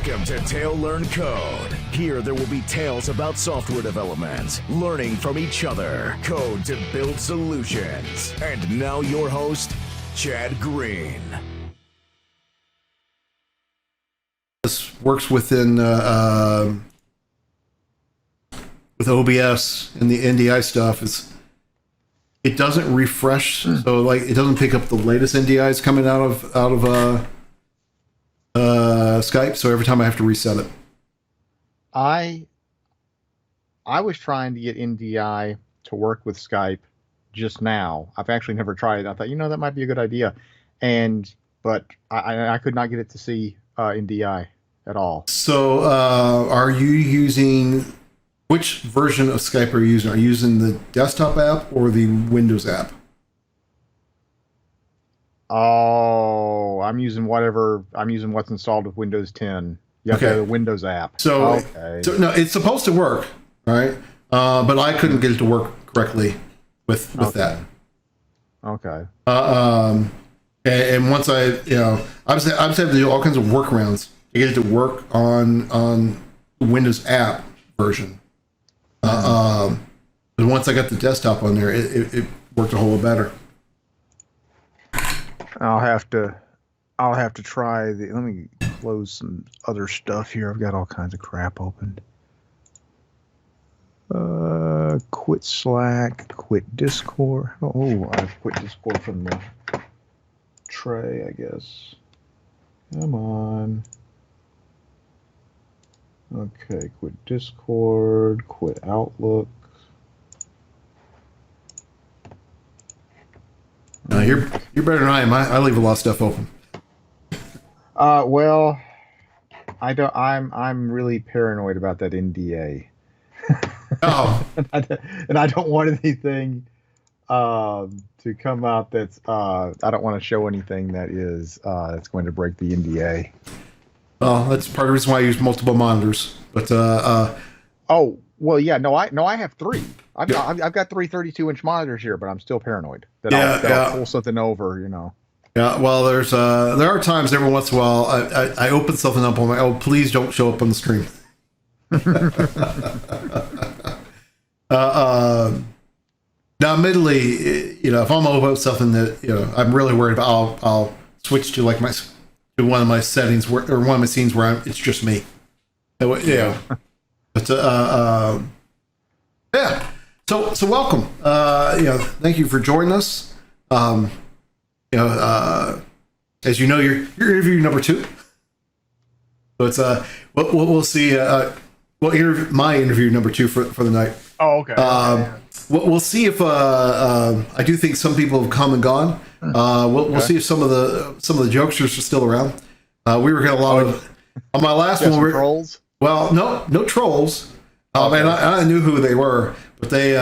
Welcome to Tail Learn Code. Here there will be tales about software development, learning from each other, code to build solutions. And now your host, Chad Green. This works within with OBS and the NDI stuff. It doesn't refresh, so like it doesn't pick up the latest NDIs coming out of Skype. So every time I have to reset it. I was trying to get NDI to work with Skype just now. I've actually never tried it. I thought, that might be a good idea, but I could not get it to see NDI at all. So are you using, which version of Skype are you using? Are you using the desktop app or the Windows app? Oh, I'm using what's installed with Windows 10. Yeah, okay. The Windows app. So no, it's supposed to work, right? But I couldn't get it to work correctly with that. Okay. And once I was having to do all kinds of workarounds to get it to work on the Windows app version. But once I got the desktop on there, it worked a whole lot better. I'll have to try let me close some other stuff here. I've got all kinds of crap opened. Quit Slack, quit Discord. Oh, I quit Discord from the tray, I guess. Come on. Okay, quit Discord, quit Outlook. No, you're better than I am. I leave a lot of stuff open. Well, I don't. I'm really paranoid about that NDA. Oh, and I don't want anything to come out that's. I don't want to show anything that is that's going to break the NDA. Well, that's part of the reason why I use multiple monitors. But oh well, yeah. No, I have three. I've got three 32-inch monitors here, but I'm still paranoid that I'll pull something over. Yeah. Well, there are times every once in a while I open something up. I'm like, oh, please don't show up on the screen. Now, admittedly, if I'm open up something that I'm really worried about, I'll switch to like one of my settings or one of my scenes where it's just me. Yeah. But yeah. So welcome. Thank you for joining us. As you know, you're interview number 2. So it's we'll see. My interview number 2 for the night. Oh, okay. We'll see if I do think some people have come and gone. We'll see if some of the jokesters are still around. We were getting a lot of on my last one. Trolls? Well, no trolls. Okay. And I knew who they were, but they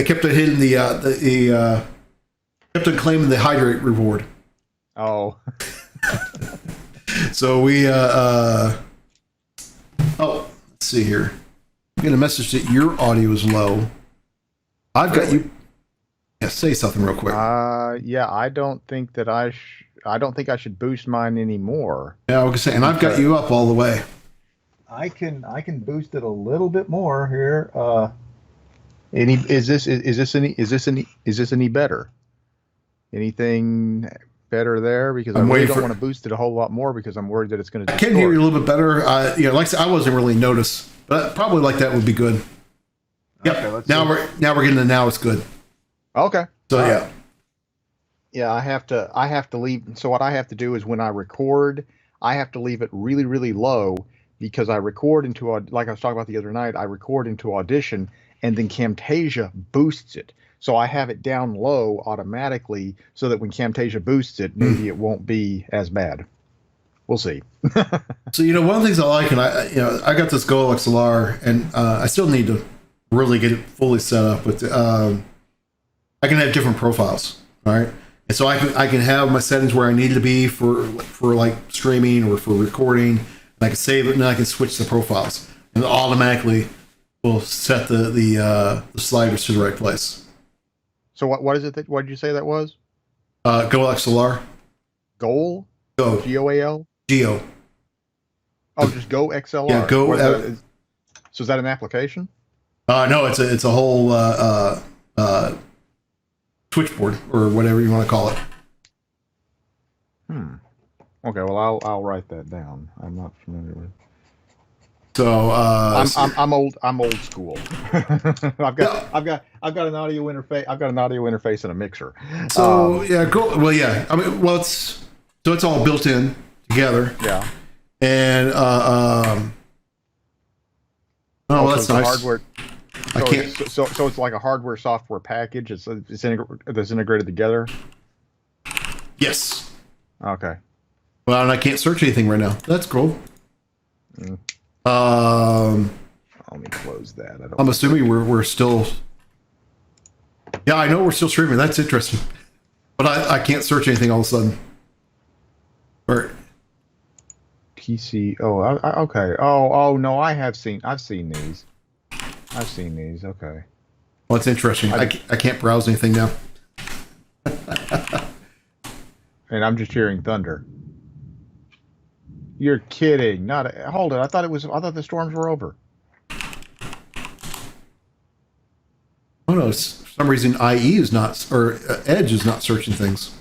kept on hitting the kept on claiming the hydrate reward. Oh. So we let's see here. I'm getting a message that your audio is low. I've got you. Yeah, say something real quick. Yeah, I don't think that I don't think I should boost mine anymore. Yeah, I was gonna say, and I've got you up all the way. I can boost it a little bit more here. Is this any better? Anything better there? Because I really don't want to boost it a whole lot more because I'm worried that it's going to. I can hear you a little bit better. Like I said, I wasn't really noticed, but probably like that would be good. Yep. Okay, now we're getting the now it's good. Okay. So yeah. Yeah, I have to leave. So what I have to do is when I record, I have to leave it really, really low because I record into like I was talking about the other night. I record into Audition, and then Camtasia boosts it. So I have it down low automatically so that when Camtasia boosts it, maybe it won't be as bad. We'll see. So one of the things I like, and I got this Go XLR, and I still need to really get it fully set up. But I can have different profiles, all right? And so I can have my settings where I need to be for like streaming or for recording. And I can save it, and then I can switch the profiles, and it automatically will set the sliders to the right place. So what is it what did you say that was? Go XLR. Goal? Go. GOAL? Geo. Oh, just Go XLR. Yeah, Go. So is that an application? No, it's a whole switchboard or whatever you want to call it. Okay, well I'll write that down. I'm not familiar with. So I'm old school. I've got an audio interface. I've got an audio interface and a mixer. So yeah, Go. Well, yeah. I mean, well, it's all built in together. Yeah. And oh, well, that's nice. Hardware. I can't. So it's like a hardware software package. It's integrated together. Yes. Okay. Well, and I can't search anything right now. That's cool. Let me close that. I'm assuming we're still. Yeah, I know we're still streaming. That's interesting, but I can't search anything all of a sudden. Or PC. Oh, okay. Oh no, I've seen these. I've seen these. Okay. Well, it's interesting. I can't browse anything now. And I'm just hearing thunder. You're kidding. Hold it. I thought the storms were over. Oh no, for some reason IE is not, or Edge is not searching things.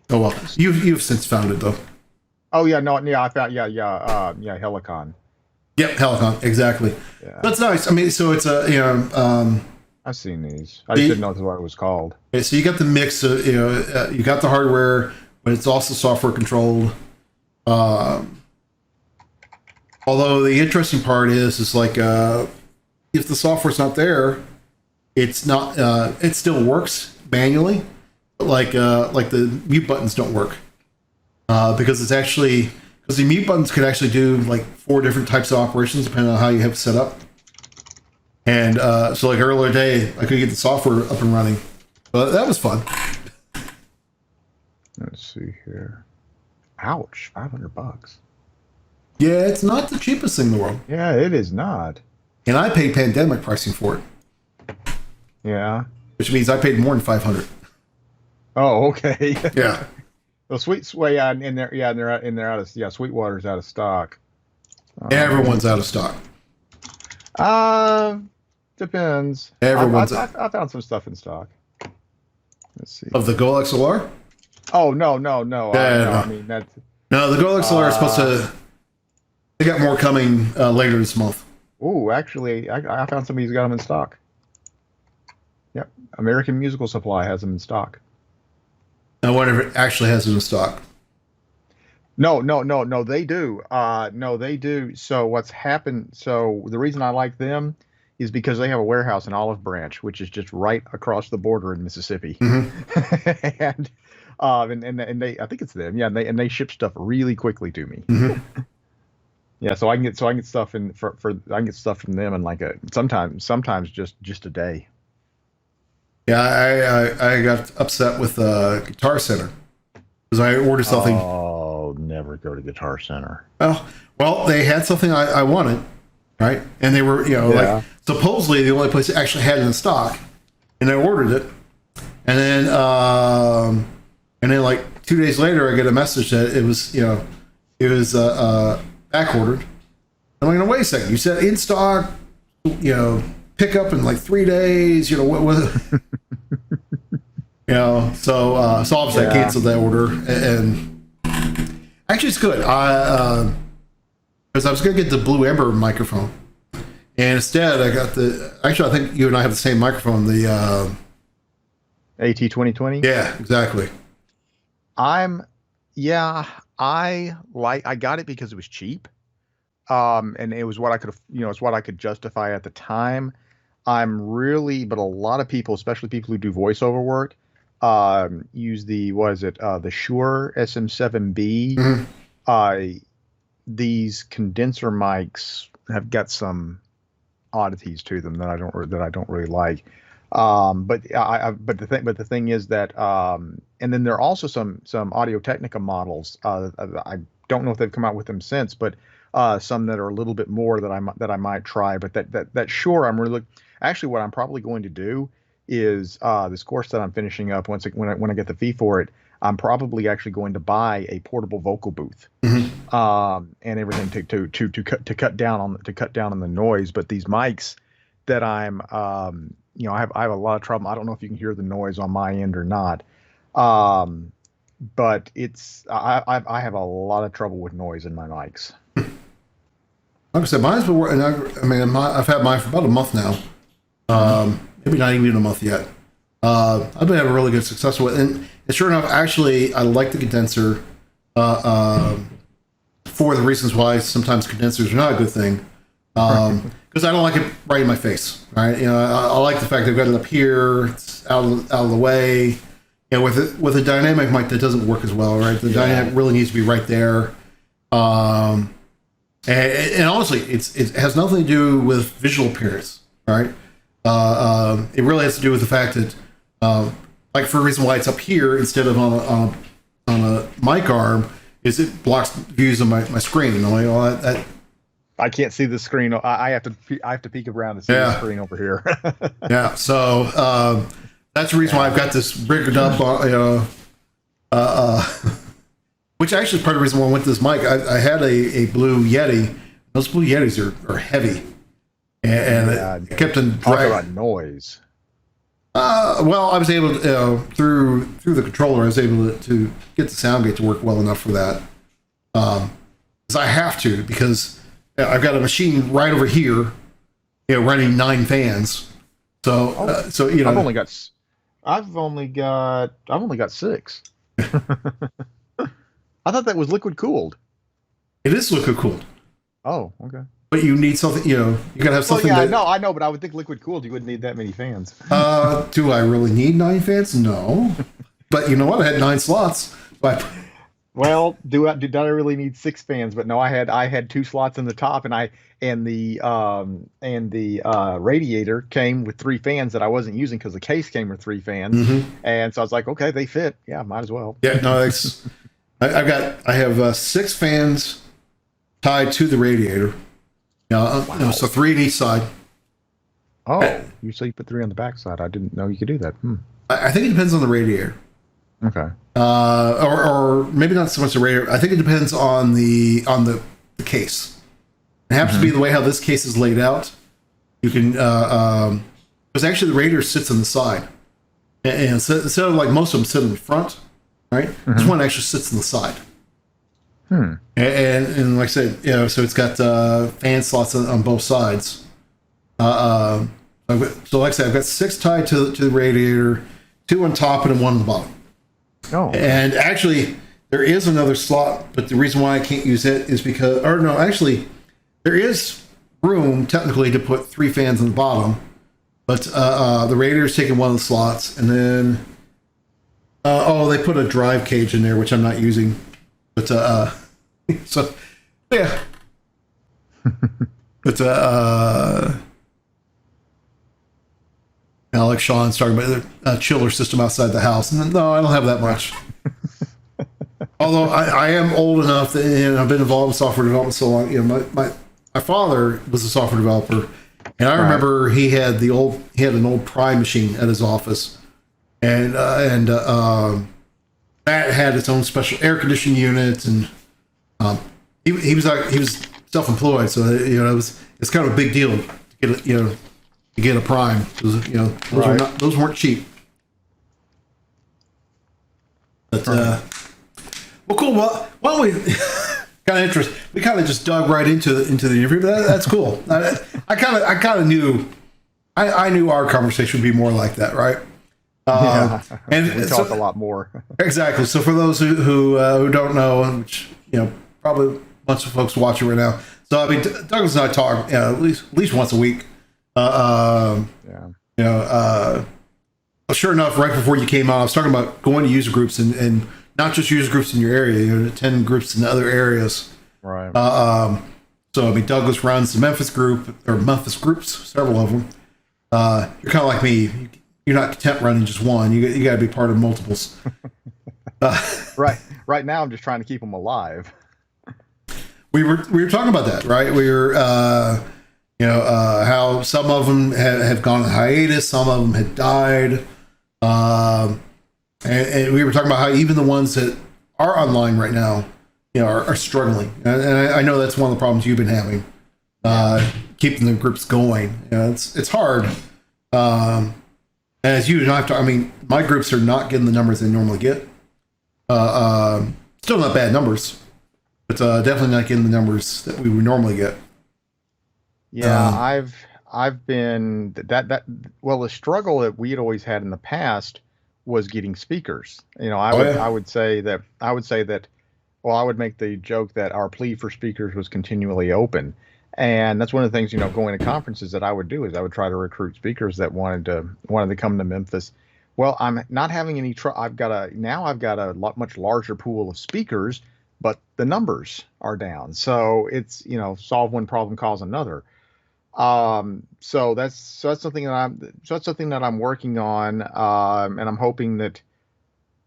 Oh well, you've since found it though. Oh yeah, no, yeah, I found, yeah, Helicon. Yep, Helicon, exactly. Yeah. That's nice. I mean, so it's a I've seen these. I just didn't know what it was called. Okay, so you got the mix. You got the hardware, but it's also software controlled. Although the interesting part is like if the software's not there, it's not. It still works manually, but like the mute buttons don't work because the mute buttons could actually do like 4 different types of operations depending on how you have it set up. And so like earlier today, I could get the software up and running, but that was fun. Let's see here. Ouch, $500. Yeah, it's not the cheapest thing in the world. Yeah, it is not. And I paid pandemic pricing for it. Yeah. Which means I paid more than $500. Oh, okay. Yeah. Well, Sweetwater's out of stock. Everyone's out of stock. Depends. Everyone's. I found some stuff in stock. Let's see. Of the Go XLR? Oh no. Yeah, I mean that's. No, the Go XLR is supposed to. They got more coming later this month. Oh, actually, I found somebody who's got them in stock. Yep, American Musical Supply has them in stock. I wonder if it actually has it in stock. No, they do. No, they do. So what's happened? So the reason I like them is because they have a warehouse in Olive Branch, which is just right across the border in Mississippi. Mm-hmm. and they, I think it's them. Yeah, and they ship stuff really quickly to me. Mm-hmm. Yeah, so I can get stuff in I can get stuff from them in like sometimes just a day. Yeah, I got upset with Guitar Center because I ordered something. Oh, never go to Guitar Center. Well, they had something I wanted, right? And they were, like supposedly the only place that actually had it in stock, and I ordered it, and then like 2 days later, I get a message that it was back ordered. I'm like, wait a second, you said in stock, pick up in like 3 days, what so obviously I canceled that order, and actually it's good. Because I was going to get the Blue Ember microphone, and instead I got I think you and I have the same microphone, the AT2020. Yeah, exactly. I got it because it was cheap. And it was what I could, it's what I could justify at the time. But a lot of people, especially people who do voiceover work, use the Shure SM7B. Mm-hmm. These condenser mics have got some oddities to them that I don't really like. But the thing is that, and then there are also some Audio Technica models. I don't know if they've come out with them since, but some that are a little bit more that I might try. But that Shure, actually what I'm probably going to do is this course that I'm finishing up when I get the fee for it, I'm probably actually going to buy a portable vocal booth. Mm-hmm. and everything to cut down on the noise. But these mics that I'm, I have a lot of trouble. I don't know if you can hear the noise on my end or not. But I have a lot of trouble with noise in my mics. Like I said, mine's been working. I've had mine for about a month now. Maybe not even a month yet. I've been having really good success with it. And sure enough, actually, I like the condenser for the reasons why sometimes condensers are not a good thing. Because I don't like it right in my face. Right? I like the fact they've got it up here, it's out of the way. With a dynamic mic, that doesn't work as well, right? The dynamic really needs to be right there. And honestly, it has nothing to do with visual appearance, right? It really has to do with the fact that, like, for a reason why it's up here instead of on a mic arm, is it blocks views of my screen. I'm like, well, that I can't see the screen. I have to peek around to see the screen over here. Yeah, so that's the reason why I've got this rigged up, which actually is part of the reason why I went to this mic. I had a Blue Yeti. Those Blue Yetis are heavy, and it kept on talk about noise. Well, I was able to, through the controller, I was able to get the sound gate to work well enough for that. Because I have to, because I've got a machine right over here, running 9 fans. So, I've only got 6. I thought that was liquid cooled. It is liquid cooled. Oh, okay. But you need something, you gotta have something. I know, but I would think liquid cooled, you wouldn't need that many fans. Do I really need 9 fans? No. But you know what? I had 9 slots. But well, did I really need 6 fans? But no, I had 2 slots in the top, and the radiator came with 3 fans that I wasn't using because the case came with 3 fans, and so I was like, okay, they fit. Yeah, might as well. Yeah, no, I have 6 fans tied to the radiator. So 3 on each side. Oh, you put 3 on the back side. I didn't know you could do that. I think it depends on the radiator. Okay. Or maybe not so much the radiator. I think it depends on the case. It happens to be the way how this case is laid out. You can because actually the radiator sits on the side, and so, instead of like most of them sit in the front, right? This one actually sits on the side. And like I said, so it's got fan slots on both sides. So like I said, I've got 6 tied to the radiator, 2 on top and 1 on the bottom. Oh. And actually, there is another slot, but the reason why I can't use it is because, there is room technically to put 3 fans on the bottom, but the radiator is taking one of the slots, and then they put a drive cage in there, which I'm not using, but so yeah, but like Sean's talking about a chiller system outside the house, and no, I don't have that much. Although I am old enough that, and I've been involved in software development so long. My father was a software developer, and I remember he had an old Pry machine at his office, and that had its own special air conditioning unit, and he was self-employed, so it's kind of a big deal to get a Prime. Those weren't cheap. But well, cool. Well, why don't we? Kind of interesting. We kind of just dug right into the interview, but that's cool. I kind of knew. I knew our conversation would be more like that, right? And we talk a lot more. Exactly. So for those who don't know, which probably a bunch of folks watching right now. So I mean, Douglas and I talk at least once a week. Sure enough, right before you came out, I was talking about going to user groups and not just user groups in your area, attend groups in other areas. Right. So I mean, Douglas runs the Memphis group, or Memphis groups, several of them. You're kind of like me. You're not content running just one. You got to be part of multiples. Right. Right now, I'm just trying to keep them alive. We were talking about that, right? We were, how some of them have gone on hiatus, some of them had died, and we were talking about how even the ones that are online right now, are struggling, and I know that's one of the problems you've been having, keeping the groups going. It's hard. As you know, I mean, my groups are not getting the numbers they normally get. Still not bad numbers, but definitely not getting the numbers that we would normally get. Yeah, I've been well, the struggle that we had always had in the past was getting speakers. I would say that well, I would make the joke that our plea for speakers was continually open. And that's one of the things, going to conferences that I would do is I would try to recruit speakers that wanted to come to Memphis. Well, I'm not having any I've got a much larger pool of speakers, but the numbers are down. So it's, solve one problem, cause another. So that's something that I'm working on. And I'm hoping that,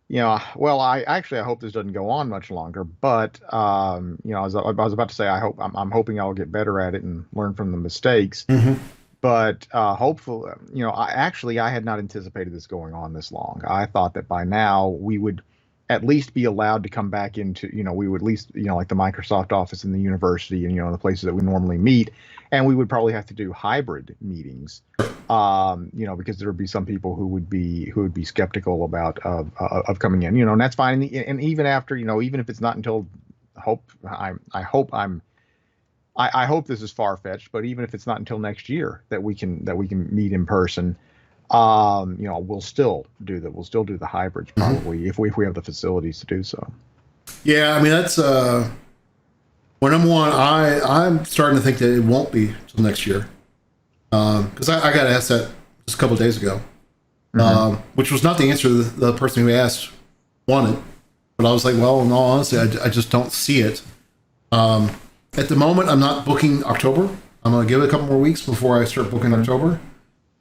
well, I hope this doesn't go on much longer, but, I was about to say, I'm hoping I'll get better at it and learn from the mistakes. Mm-hmm. But hopefully, I had not anticipated this going on this long. I thought that by now we would at least be allowed to come back into, we would at least, like the Microsoft office in the university and, the places that we normally meet. And we would probably have to do hybrid meetings, because there would be some people who would be skeptical about of coming in, and that's fine. And even after, even if it's not until I hope this is far-fetched, but even if it's not until next year that we can meet in person, we'll still do the hybrids probably if we have the facilities to do so. Yeah, I mean that's well, number one, I'm starting to think that it won't be till next year, because I got asked that just a couple of days ago, which was not the answer the person who asked wanted, but I was like, well, in all honesty, I just don't see it. At the moment, I'm not booking October. I'm going to give it a couple more weeks before I start booking October.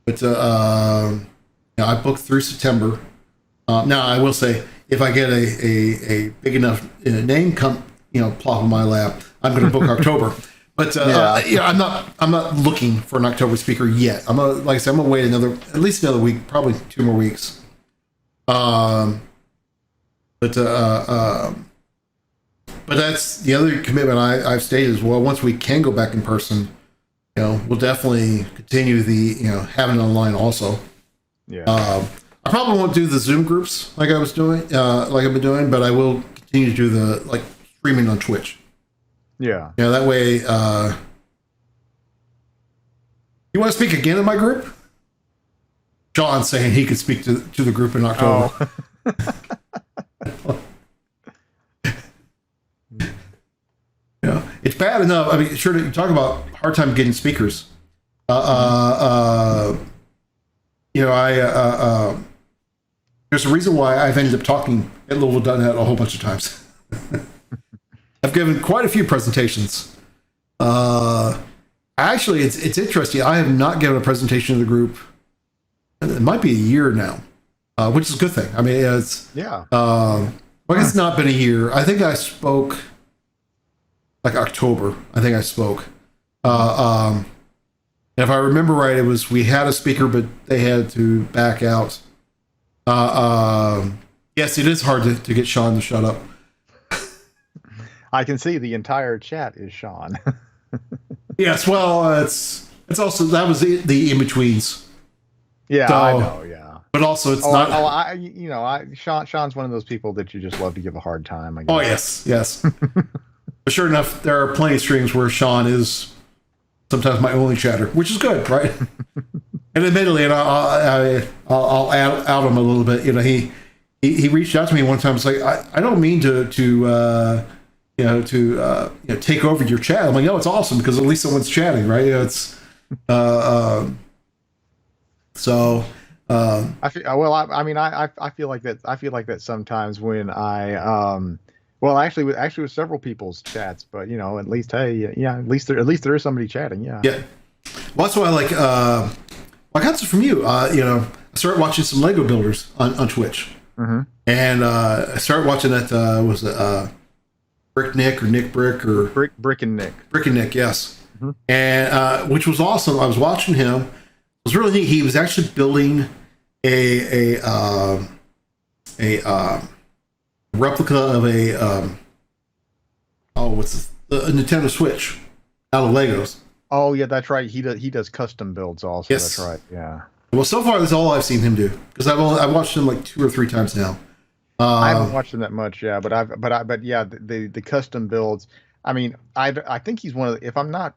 But I booked through September. Now, I will say, if I get a big enough name plop in my lap, I'm going to book October. But I'm not looking for an October speaker yet. Like I said, I'm going to wait at least another week, probably 2 more weeks. But that's the other commitment I've stated as well. Once we can go back in person, we'll definitely continue the, having it online also. Yeah. I probably won't do the Zoom groups like I've been doing, but I will continue to do the streaming on Twitch. Yeah. That way, you want to speak again in my group? Sean's saying he could speak to the group in October. Oh. It's bad enough. I mean, sure, you talk about hard time getting speakers. There's a reason why I've ended up talking at Louisville.net a whole bunch of times. I've given quite a few presentations. Actually, it's interesting. I have not given a presentation to the group. It might be a year now, which is a good thing. I mean, it's it's not been a year. I think I spoke. Like October, I think I spoke. And if I remember right, we had a speaker, but they had to back out. Yes, it is hard to get Sean to shut up. I can see the entire chat is Sean. Yes, well, it's also that was the in betweens. Yeah, so, I know. Yeah, but also it's not. Sean's one of those people that you just love to give a hard time, I guess. Oh yes. But sure enough, there are plenty of streams where Sean is sometimes my only chatter, which is good, right? And admittedly, and I'll out him a little bit. He reached out to me one time. It's like I don't mean to take over your chat. I'm like, no, it's awesome because at least someone's chatting, right? It's so. I feel like that. I feel like that sometimes when I Well, actually, with several people's chats, but at least at least there is somebody chatting. Yeah. Yeah. Well, that's why I got this from you. I started watching some Lego builders on Twitch, and I started watching that. Was it Brick Nick or Nick Brick or Brick and Nick? Brick and Nick, yes. And which was awesome. I was watching him. It was really neat. He was actually building a replica of what's the Nintendo Switch out of Legos. Oh yeah, that's right. He does custom builds also. Yes. That's right. Yeah. Well, so far that's all I've seen him do because I've watched him like 2 or 3 times now. I haven't watched him that much, yeah, but yeah, the custom builds. I mean, I think he's one of the, if I'm not,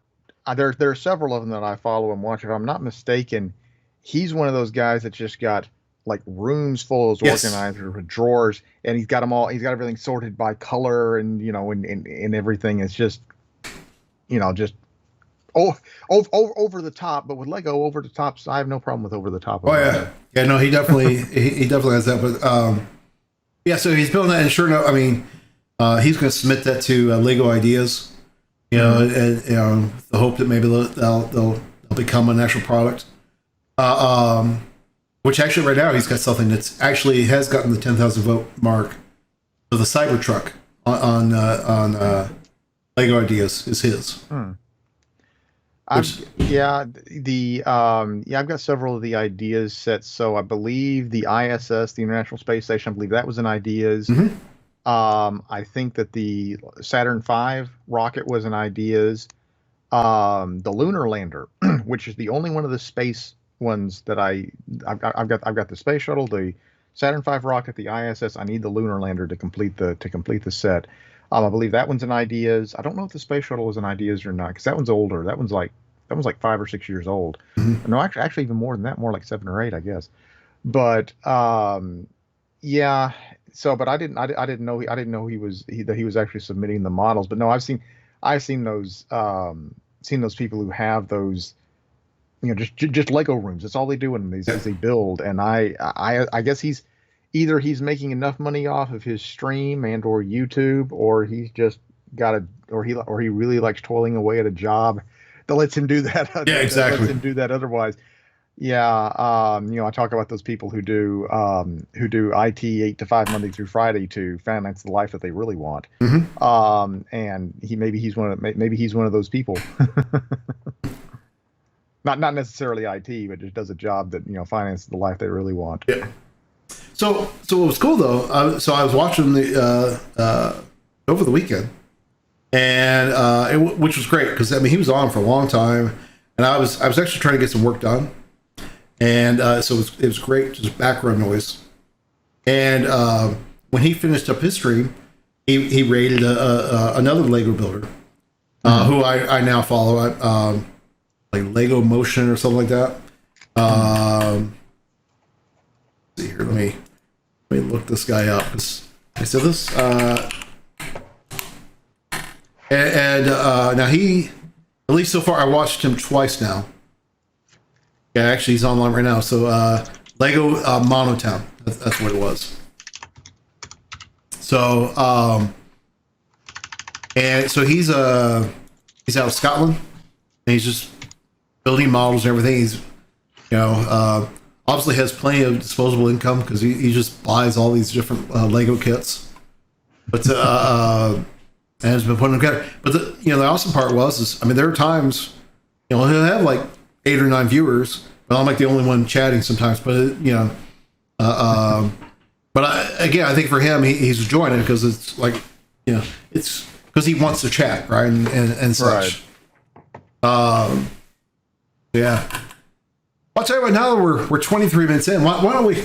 there are several of them that I follow and watch. If I'm not mistaken, he's one of those guys that just got like rooms full of Yes. organizers with drawers, and he's got them all. He's got everything sorted by color and and everything. It's just just over the top, but with Lego over the top, I have no problem with over the top. Oh yeah, yeah. No, he definitely he definitely has that. But yeah, so he's building that, and sure enough, I mean, he's going to submit that to Lego Ideas, and the hope that maybe they'll become an actual product. Which actually right now he's got something that's actually has gotten the 10,000 vote mark. So the Cybertruck on Lego Ideas is his. I've got several of the ideas sets. So I believe the ISS, the International Space Station, I believe that was in ideas. I think that the Saturn V rocket was in ideas. The lunar lander, which is the only one of the space ones that I've got the space shuttle, the Saturn V rocket, the ISS. I need the lunar lander to complete the set. I believe that one's in ideas. I don't know if the space shuttle was in ideas or not because that one's older. That one's like 5 or 6 years old. No, actually even more than that, more like 7 or 8, I guess. But yeah. So, but I didn't know he was actually submitting the models. But no, I've seen those people who have those, just Lego rooms. That's all they do in these is they build. And I guess he's making enough money off of his stream and or YouTube, or he's just got or he really likes toiling away at a job that lets him do that. Yeah, exactly. That lets him do that otherwise. Yeah. I talk about those people who do IT 8 to 5 Monday through Friday to finance the life that they really want. And maybe he's one of those people. Not necessarily IT, but just does a job that finances the life they really want. Yeah. So what was cool though? So I was watching the over the weekend, and which was great because I mean he was on for a long time, and I was actually trying to get some work done, and so it was great, just background noise. And when he finished up his stream, he rated another Lego builder who I now follow, like Lego Motion or something like that. Let's see here, let me look this guy up. I said this, now he, at least so far, I watched him twice now. Yeah, actually, he's online right now. So Lego Monotown, that's what it was. So and so he's out of Scotland, and he's just building models and everything. He's obviously has plenty of disposable income because he just buys all these different Lego kits. But and has been putting them together. But the awesome part was I mean there are times he'll have like 8 or 9 viewers, but I'm like the only one chatting sometimes. But but I think for him he's enjoying it because it's like it's because he wants to chat, right, and such. Right. Yeah. I'll tell you what. Now that we're 23 minutes in, why don't we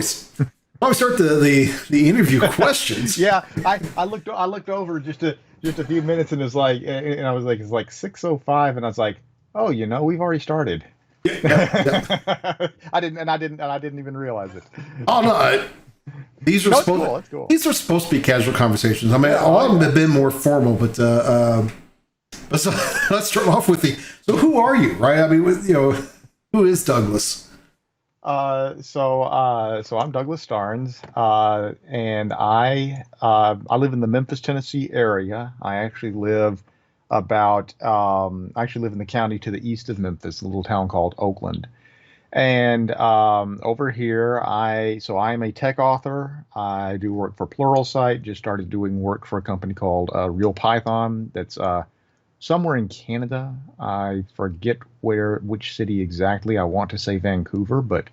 start the interview questions? Yeah, I looked over just a few minutes and it's like it's like 6:05 and I was like, oh, we've already started. Yeah. I didn't even realize it. Oh no. These are cool. These are supposed to be casual conversations. I mean, a lot of them have been more formal, but let's start off with so who are you, right? I mean, who is Douglas? So I'm Douglas Starnes, and I live in the Memphis, Tennessee area. I actually live in the county to the east of Memphis, a little town called Oakland. And over here, I'm a tech author. I do work for Pluralsight. Just started doing work for a company called Real Python. That's somewhere in Canada. I forget which city exactly. I want to say Vancouver, but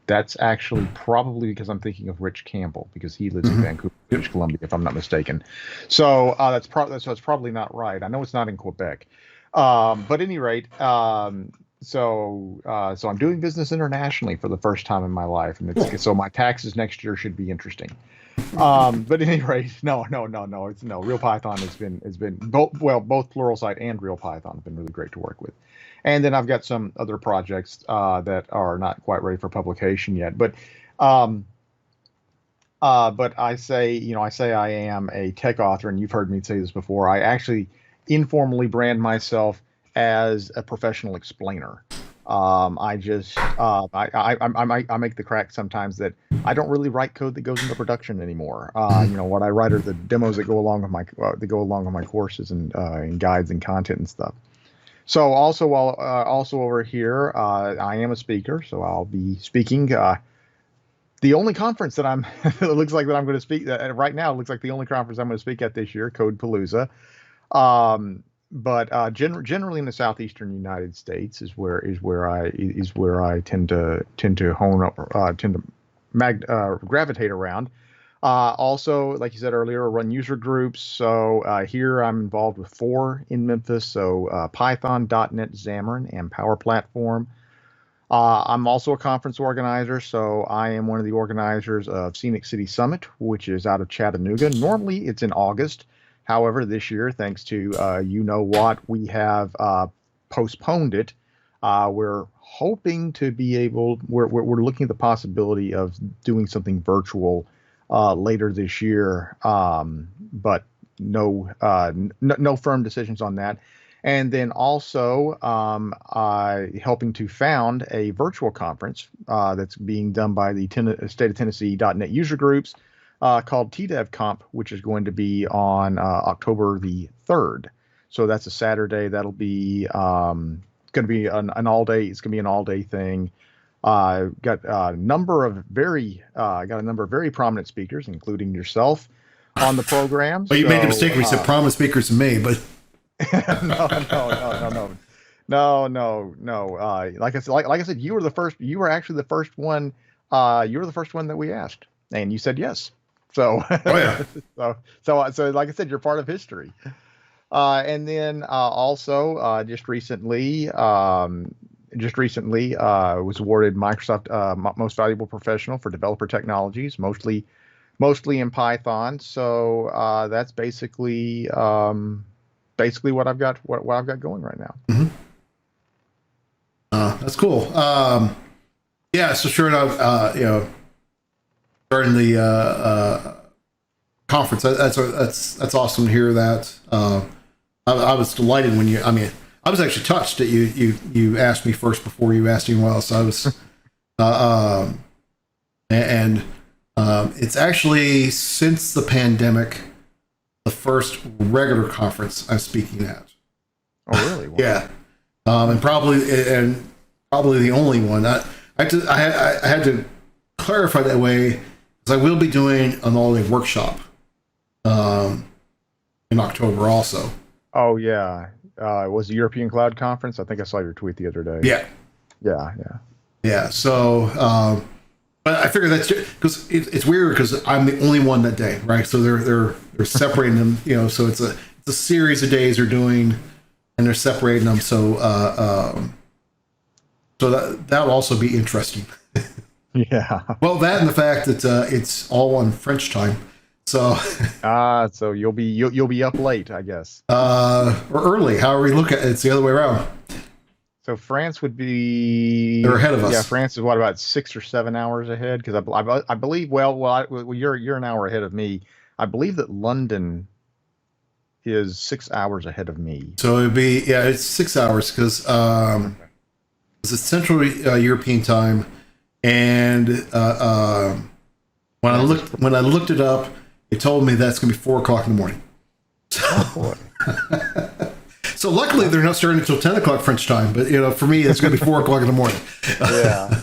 That's actually probably because I'm thinking of Rich Campbell, because he lives in Vancouver, British Columbia, if I'm not mistaken. So that's probably not right. I know it's not in Quebec. But at any rate, so I'm doing business internationally for the first time in my life, and so my taxes next year should be interesting. But at any rate, no. It's no Real Python has been both Pluralsight and Real Python have been really great to work with. And then I've got some other projects that are not quite ready for publication yet. Um, but I say I am a tech author, and you've heard me say this before. I actually informally brand myself as a professional explainer. I just I make the crack sometimes that I don't really write code that goes into production anymore. What I write are the demos that go along with my courses and guides and content and stuff. So also over here, I am a speaker, so I'll be speaking. The only conference that it looks like that I'm going to speak right now, it looks like the only conference I'm going to speak at this year, Code PaLOusa. But generally in the southeastern United States is where I tend to gravitate around. Also, like you said earlier, I run user groups. So here I'm involved with 4 in Memphis. So Python, .NET, Xamarin, and Power Platform. I'm also a conference organizer, so I am one of the organizers of Scenic City Summit, which is out of Chattanooga. Normally, it's in August. However, this year, thanks to we have postponed it. We're hoping to be able. We're looking at the possibility of doing something virtual later this year, but no firm decisions on that. And then also helping to found a virtual conference that's being done by the State of Tennessee .NET user groups called TDevConf, which is going to be on October the 3rd. So that's a Saturday. That'll be going to be an all day. It's going to be an all day thing. Got a number of very prominent speakers, including yourself, on the program. Well, you made the mistake when you said prominent speakers to me, but. No. Like I said, you were the first. You were actually the first one. You were the first one that we asked, and you said yes. So, oh yeah. so like I said, you're part of history. And then also just recently was awarded Microsoft Most Valuable Professional for Developer Technologies, mostly in Python. So that's basically what I've got going right now. Mm-hmm. That's cool. Yeah, so sure enough, during the conference, that's awesome to hear that. I was delighted when I was actually touched that you asked me first before you asked anyone else. I was, and it's actually since the pandemic, the first regular conference I'm speaking at. Oh, really? Wow. Yeah, and probably the only one. I had to clarify that way because I will be doing an all-day workshop in October also. Oh yeah, it was the European Cloud Conference. I think I saw your tweet the other day. Yeah. So. But I figure that's because it's weird because I'm the only one that day, right? So they're separating them, so it's a series of days they're doing, and they're separating them. So that'll also be interesting. Yeah. Well, that and the fact that it's all on French time, so. So you'll be up late, I guess. Or early, however you look at it. It's the other way around. So France would be. They're ahead of us. Yeah, France is what, about 6 or 7 hours ahead? Because I believe you're an hour ahead of me. I believe that London is 6 hours ahead of me. So it'd be it's 6 hours because it's Central European time, and when I looked it up, it told me that's going to be 4 o'clock in the morning. Oh boy. So luckily they're not starting until 10 o'clock French time, but for me it's going to be 4 o'clock in the morning. Yeah.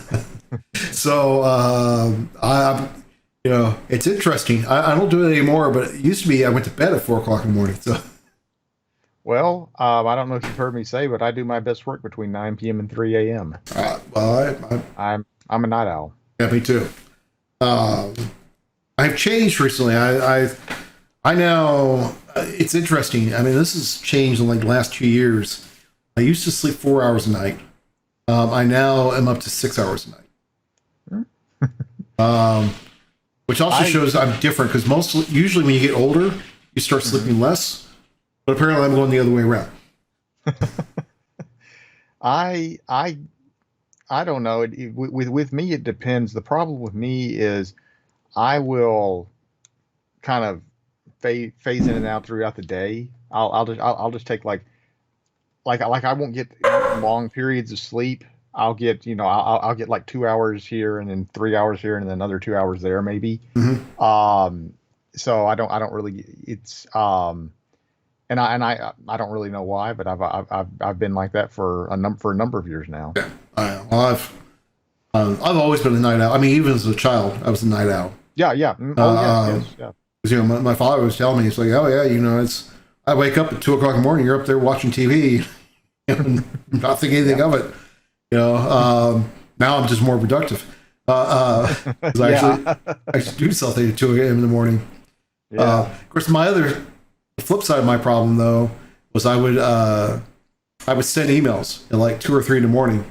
So it's interesting. I don't do it anymore, but it used to be I went to bed at 4 o'clock in the morning. So. Well, I don't know if you've heard me say, but I do my best work between 9 p.m. and 3 a.m. Well, I'm a night owl. Yeah, me too. I've changed recently. I now, it's interesting. I mean, this has changed in like the last 2 years. I used to sleep 4 hours a night. I now am up to 6 hours a night. Which also shows I'm different because usually when you get older, you start sleeping less. But apparently I'm going the other way around. I don't know. With me, it depends. The problem with me is I will kind of phase in and out throughout the day. I'll just take like I won't get long periods of sleep. I'll get I'll get like 2 hours here and then 3 hours here and then another 2 hours there maybe. So I don't really and I don't really know why, but I've been like that for a number of years now. Yeah. Well, I've always been a night owl. I mean, even as a child, I was a night owl. Yeah. Yes. Yeah. Because my father was telling me, it's like, oh yeah, I wake up at 2:00 in the morning, you're up there watching TV, and not thinking anything of it. Now I'm just more productive. Because I actually do something at 2 a.m. in the morning. Yeah. Of course, the flip side of my problem though was I would send emails at like 2 or 3 in the morning,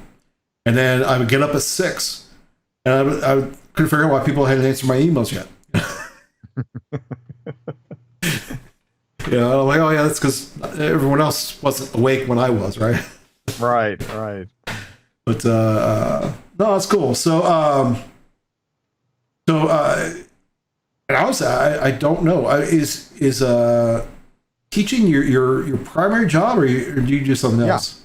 and then I would get up at 6, and I couldn't figure out why people hadn't answered my emails yet. I'm like, oh yeah, that's because everyone else wasn't awake when I was, right? Right. But no, that's cool. And I don't know. Is teaching your primary job, or do you do something else?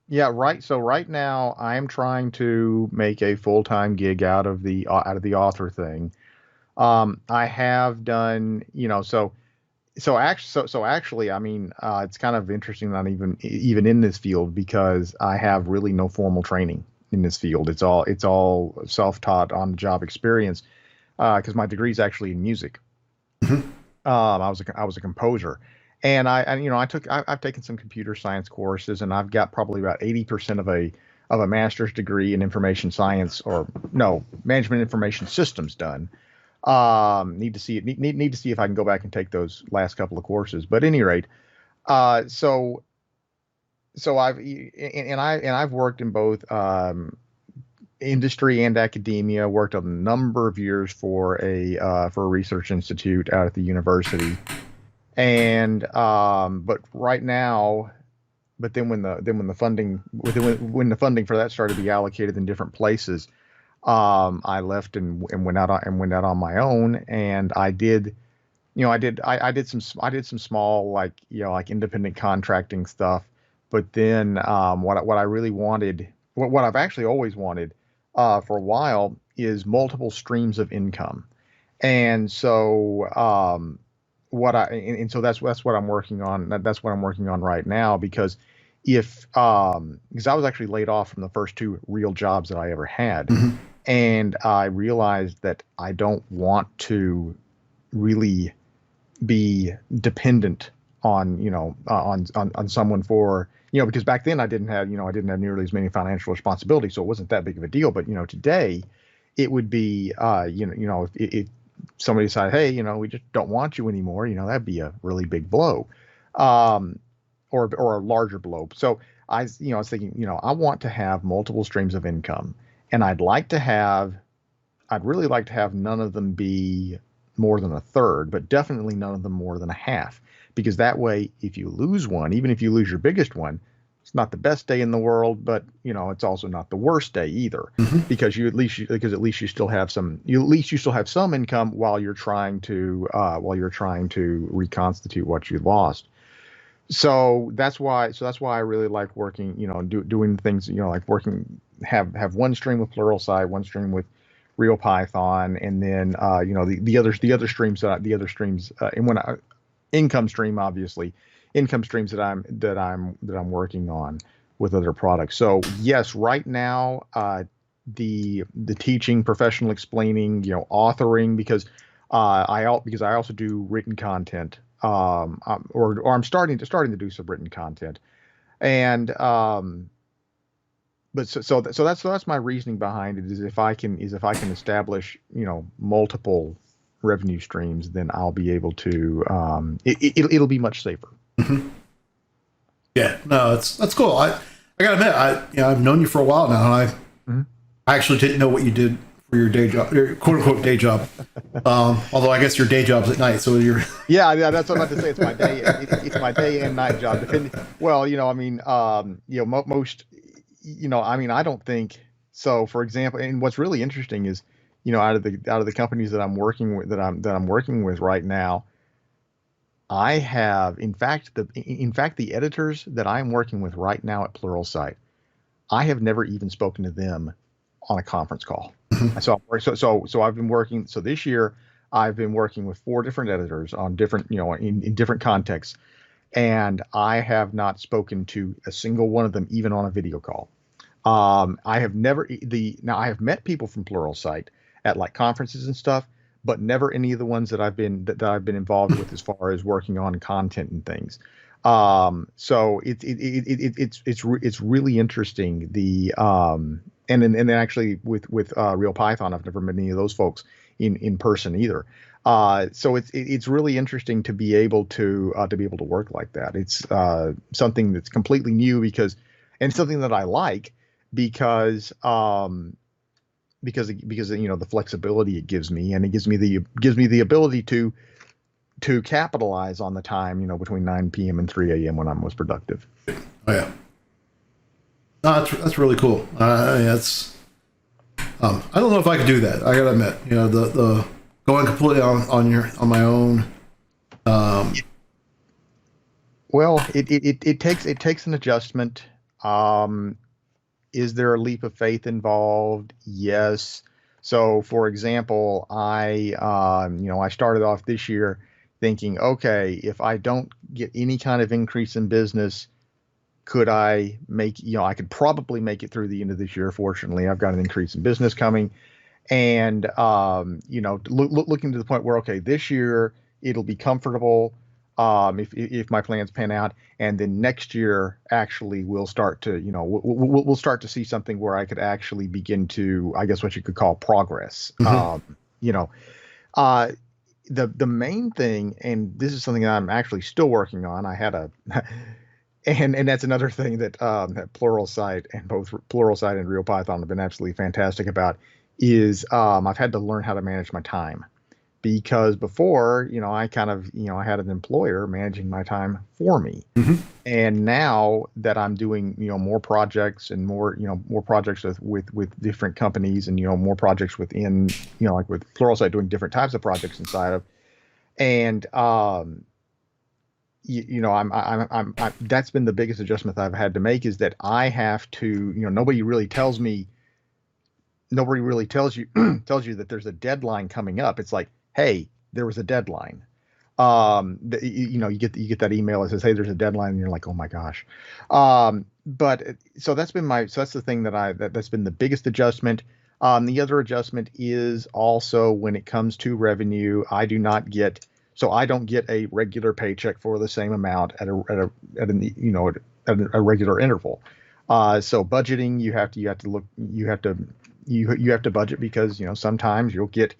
Yeah, right. So right now I am trying to make a full-time gig out of the author thing. I have done, actually, I mean, it's kind of interesting not even in this field because I have really no formal training in this field. It's all self-taught on the job experience because my degree is actually in music. I was a composer, and I've taken some computer science courses, and I've got probably about 80% of a master's degree in information science, or no, management information systems done. Need to see if I can go back and take those last couple of courses. But at any rate, so I've worked in both industry and academia. Worked a number of years for a research institute out at the university, and but right now. But then when the funding for that started to be allocated in different places, I left and went out on my own, and I did some small like independent contracting stuff. But then what I really wanted, what I've actually always wanted for a while, is multiple streams of income. And so so that's what I'm working on. That's what I'm working on right now, because I was actually laid off from the first 2 real jobs that I ever had. And I realized that I don't want to really be dependent on someone for, because back then I didn't have nearly as many financial responsibilities, so it wasn't that big of a deal. But today it would be if somebody decided, hey, we just don't want you anymore, that'd be a really big blow, or a larger blow. So I was thinking, I want to have multiple streams of income. And I'd really like to have none of them be more than a third, but definitely none of them more than a half. Because that way, if you lose one, even if you lose your biggest one, it's not the best day in the world, but it's also not the worst day either. Because at least you still have some income while you're trying to reconstitute what you lost. So that's why I really like working, doing things, like have one stream with Pluralsight, one stream with Real Python, and then the other streams and income streams that I'm working on with other products. So yes, right now the teaching, professional explaining, authoring, because I also do written content, or I'm starting to do some written content, and but so that's my reasoning behind it is if I can establish multiple revenue streams, then I'll be able to it'll be much safer. Mm-hmm. Yeah, no, that's cool. I gotta admit, I've known you for a while now, and I actually didn't know what you did for your day job, your quote unquote day job. Although I guess your day job's at night, so you're yeah, that's what I'm about to say. It's my day. It's my day and night job. Depending. Well, most. I don't think so. For example, and what's really interesting is, out of the companies that I'm working with, that I'm working with right now, I have, in fact, the editors that I'm working with right now at Pluralsight, I have never even spoken to them on a conference call. So I've been working. So this year, I've been working with 4 different editors on different, in different contexts, and I have not spoken to a single one of them, even on a video call. I have met people from Pluralsight at like conferences and stuff, but never any of the ones that I've been involved with as far as working on content and things. So it's really interesting. And then actually with Real Python, I've never met any of those folks in person either. So it's really interesting to be able to work like that. It's something that's completely new and something that I like because the flexibility it gives me, and it gives me the ability to capitalize on the time, between 9 p.m. and 3 a.m. when I'm most productive. Oh yeah. No, that's really cool. I don't know if I could do that. I gotta admit, the going completely on my own. Well, it takes an adjustment. Is there a leap of faith involved? Yes. So, for example, I started off this year thinking, okay, if I don't get any kind of increase in business, could I I could probably make it through the end of this year. Fortunately, I've got an increase in business coming, and looking to the point where, okay, this year it'll be comfortable. If my plans pan out, and then next year actually we'll start to we'll start to see something where I could actually begin to, I guess, what you could call progress. The main thing, and this is something that I'm actually still working on. I had and that's another thing that Pluralsight and both Pluralsight and RealPython have been absolutely fantastic about is I've had to learn how to manage my time. Because before, I kind of, I had an employer managing my time for me. Mm-hmm. And now that I'm doing, more projects and more projects with different companies and, more projects within, like with Pluralsight doing different types of projects inside of, and, that's been the biggest adjustment I've had to make is that I have to, nobody really tells you that there's a deadline coming up. It's like, hey, there was a deadline. You get that email that says, hey, there's a deadline, and you're like, oh my gosh. But so that's the thing that's been the biggest adjustment. The other adjustment is also when it comes to revenue, I don't get a regular paycheck for the same amount at a regular interval. So budgeting, you have to budget because, sometimes you'll get,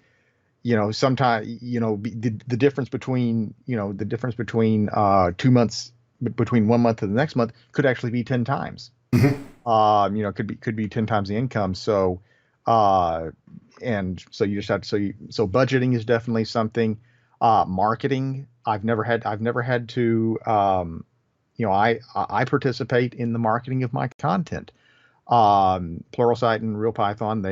the difference between 2 months, between 1 month and the next month could actually be 10 times. Mm-hmm. Could be 10 times the income. So, and so you just have to, so budgeting is definitely something. Marketing, I've never had to, I participate in the marketing of my content. Pluralsight and RealPython,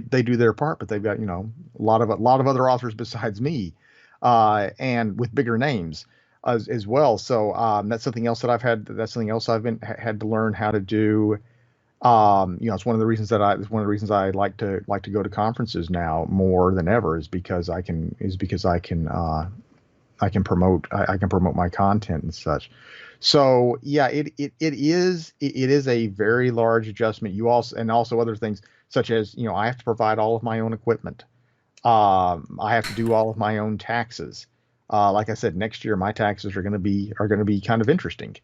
they do their part, but they've got, a lot of other authors besides me, and with bigger names as well. So, that's something else I've had to learn how to do. It's one of the reasons I like to go to conferences now more than ever is because I can promote my content and such. So yeah, it is a very large adjustment. You also other things such as, I have to provide all of my own equipment. I have to do all of my own taxes. Like I said, next year my taxes are going to be kind of interesting.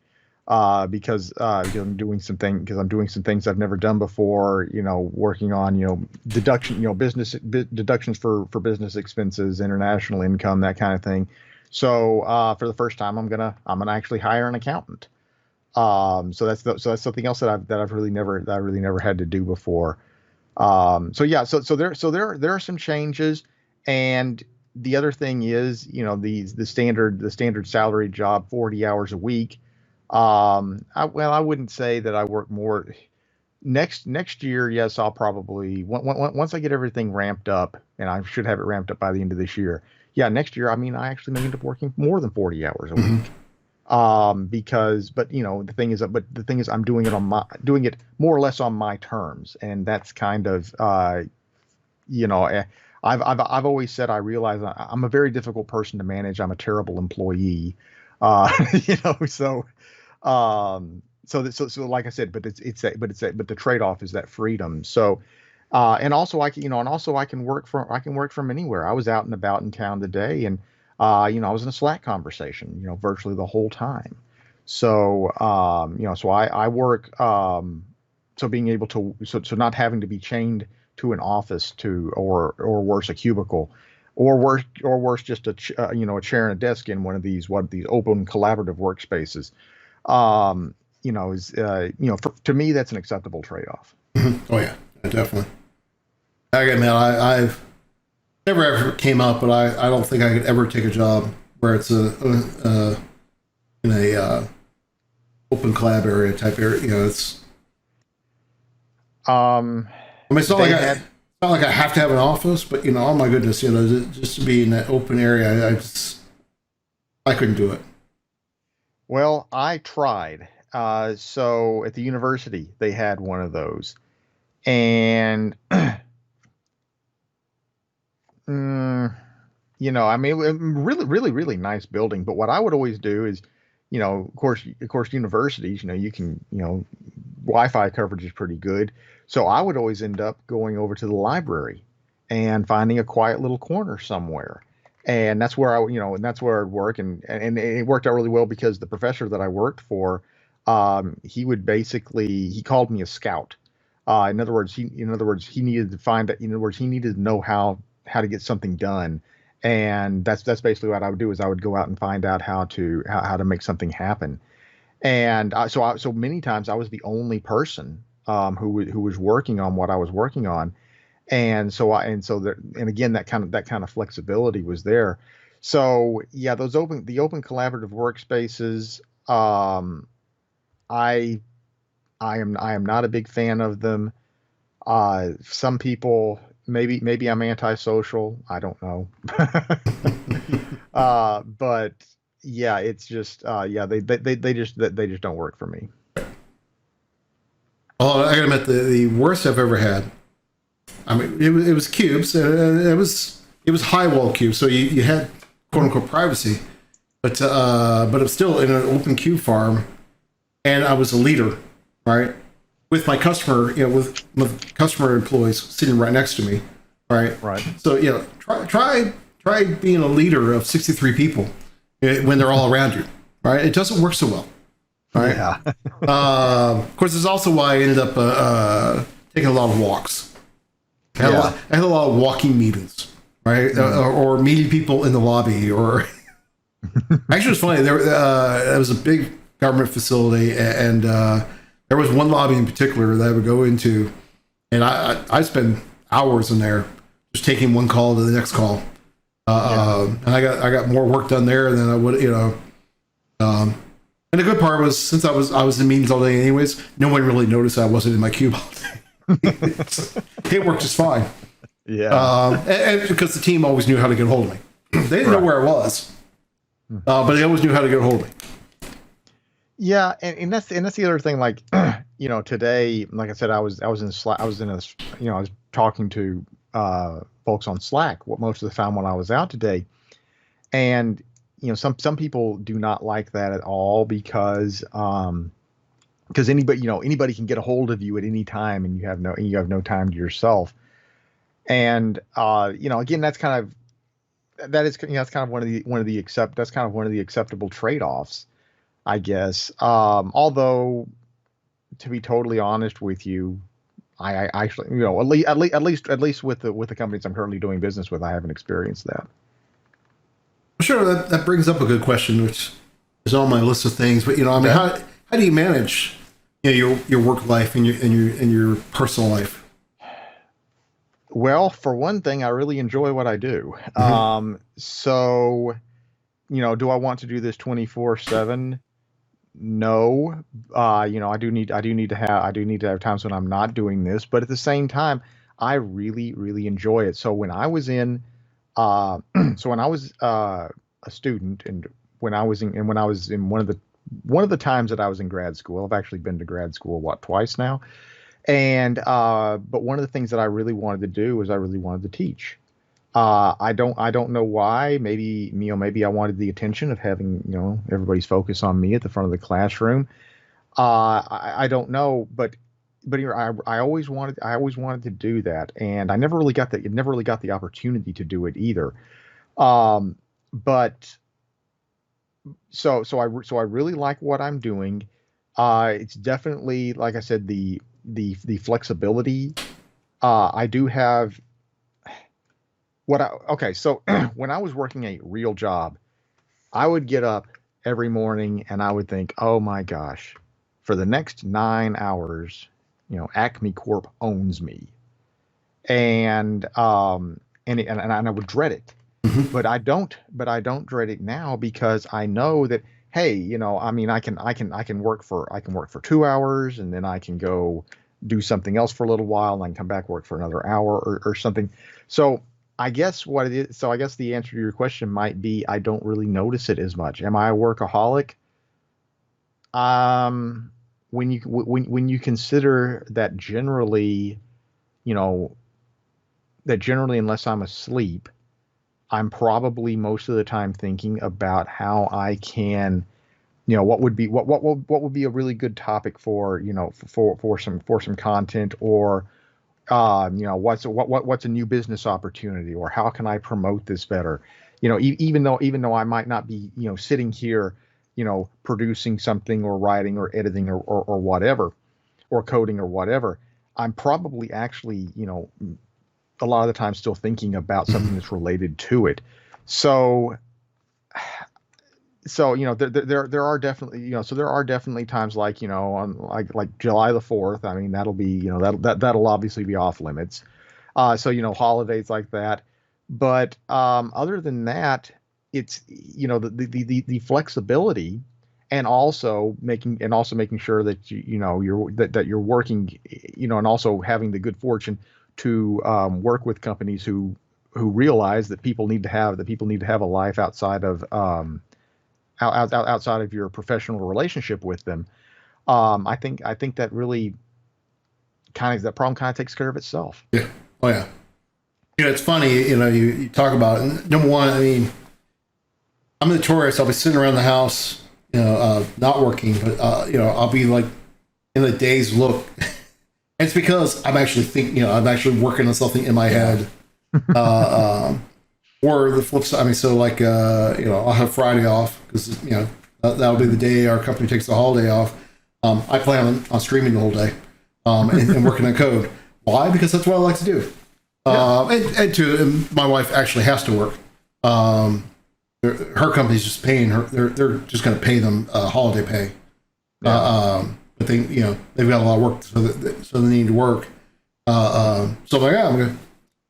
because I'm doing some things I've never done before, working on, business deductions for business expenses, international income, that kind of thing. So for the first time, I'm gonna actually hire an accountant. So that's something else that I've really never had to do before. So there are some changes, and the other thing is, the standard salary job, 40 hours a week. I wouldn't say that I work more next year. Yes, I'll probably once I get everything ramped up, and I should have it ramped up by the end of this year. Yeah, next year, I mean, I actually may end up working more than 40 hours a week. But the thing is, I'm doing it more or less on my terms, and that's kind of, you know, eh, I've always said, I realize I'm a very difficult person to manage. I'm a terrible employee, so like I said, but the trade-off is that freedom. So, and also I can work from anywhere. I was out and about in town today, and I was in a Slack conversation, virtually the whole time. So I work, so being able to, so not having to be chained to an office, or worse, a cubicle, or worse, just a chair and a desk in one of these open collaborative workspaces, to me, that's an acceptable trade-off. Oh yeah, definitely. Okay, man, I've never ever came up, but I don't think I could ever take a job where it's in a open collab area type area. It's. I mean, it's not like I have to have an office, but oh my goodness, just to be in that open area, I couldn't do it. Well, I tried. So at the university, they had one of those, and I mean, really, really, really nice building. But what I would always do is, of course, universities, you can, Wi-Fi coverage is pretty good. So I would always end up going over to the library and finding a quiet little corner somewhere. And that's where I'd work. And it worked out really well, because the professor that I worked for, he called me a scout. In other words, he needed to he needed to know how to get something done. And that's basically what I would do, is I would go out and find out how to make something happen. And so many times I was the only person who was working on what I was working on. And again, that kind of flexibility was there. So yeah, the open collaborative workspaces, I am not a big fan of them. Some people, maybe I'm antisocial. I don't know. But yeah, it's just they just don't work for me. Oh, I gotta admit, the worst I've ever had. I mean, it was cubes. It was high wall cubes, so you had quote unquote privacy, but it was still in an open cube farm, and I was a leader, right, with my customer, with customer employees sitting right next to me, right. Right. So try being a leader of 63 people when they're all around you, right? It doesn't work so well. Right. Yeah. Of course, it's also why I ended up taking a lot of walks. I had a lot of walking meetings, right? Or meeting people in the lobby. Or actually, it's funny. There was a big government facility, and there was one lobby in particular that I would go into, and I spend hours in there just taking one call to the next call. And I got more work done there than I would, and the good part was, since I was in meetings all day anyways, no one really noticed I wasn't in my cube all day. It worked just fine. Yeah. And because the team always knew how to get a hold of me. They didn't know where I was, but they always knew how to get a hold of me. Yeah, and that's the other thing. Like, today, like I said, I was in Slack. I was talking to folks on Slack most of the time when I was out today, and some people do not like that at all, because anybody can get a hold of you at any time, and you have no time to yourself. And again, that's kind of one of the acceptable trade-offs. I guess. Although, to be totally honest with you, I actually, at least with the companies I'm currently doing business with, I haven't experienced that. Sure, that brings up a good question, which is on my list of things. But I mean, how do you manage your work life and your personal life? Well, for one thing, I really enjoy what I do. So, do I want to do this 24/7? No. I do need to have times when I'm not doing this, but at the same time, I really, really enjoy it. So when I was in, so when I was a student, and when I was in one of the times that I was in grad school, I've actually been to grad school twice now, and but one of the things that I really wanted to do was I really wanted to teach. I don't know why. Maybe I wanted the attention of having everybody's focus on me at the front of the classroom. I don't know, but I always wanted to do that, and I never really got the opportunity to do it either. Um, but so I really like what I'm doing. It's definitely, like I said, the flexibility. I do have okay, so when I was working a real job, I would get up every morning and I would think, oh my gosh, for the next 9 hours, Acme Corp owns me. And I would dread it. But I don't dread it now, because I know that, hey, I mean, I can work for 2 hours, and then I can go do something else for a little while, and I can come back, work for another hour, or something. So I guess what it is, so I guess the answer to your question might be, I don't really notice it as much. Am I a workaholic? Um, when you consider you know, that generally, unless I'm asleep, I'm probably most of the time thinking about how I can, what would be a really good topic for, for some content, or what's a new business opportunity, or how can I promote this better? Even though I might not be, sitting here, producing something, or writing, or editing, or whatever, or coding, or whatever, I'm probably actually, a lot of the time still thinking about something that's related to it. So there are definitely times, like, on like July the 4th. I mean, that'll be, that'll obviously be off limits. So, holidays like that. But other than that, it's, the flexibility, and also making sure that you're working, and also having the good fortune to work with companies who realize that people need to have a life outside of outside of your professional relationship with them. I think that really that problem kind of takes care of itself. Yeah. Oh yeah. It's funny. You talk about it. And number one, I mean, I'm notorious. I'll be sitting around the house, not working, but I'll be like in the day's look. And it's because I'm actually thinking, I'm actually working on something in my head. Or the flip side. I mean, so like, I'll have Friday off because, that'll be the day our company takes the holiday off. I plan on streaming the whole day, and working on code. Why? Because that's what I like to do. And my wife actually has to work. Her company's just paying her. They're just going to pay them holiday pay. But they've got a lot of work, so they need to work. So I'm like, yeah,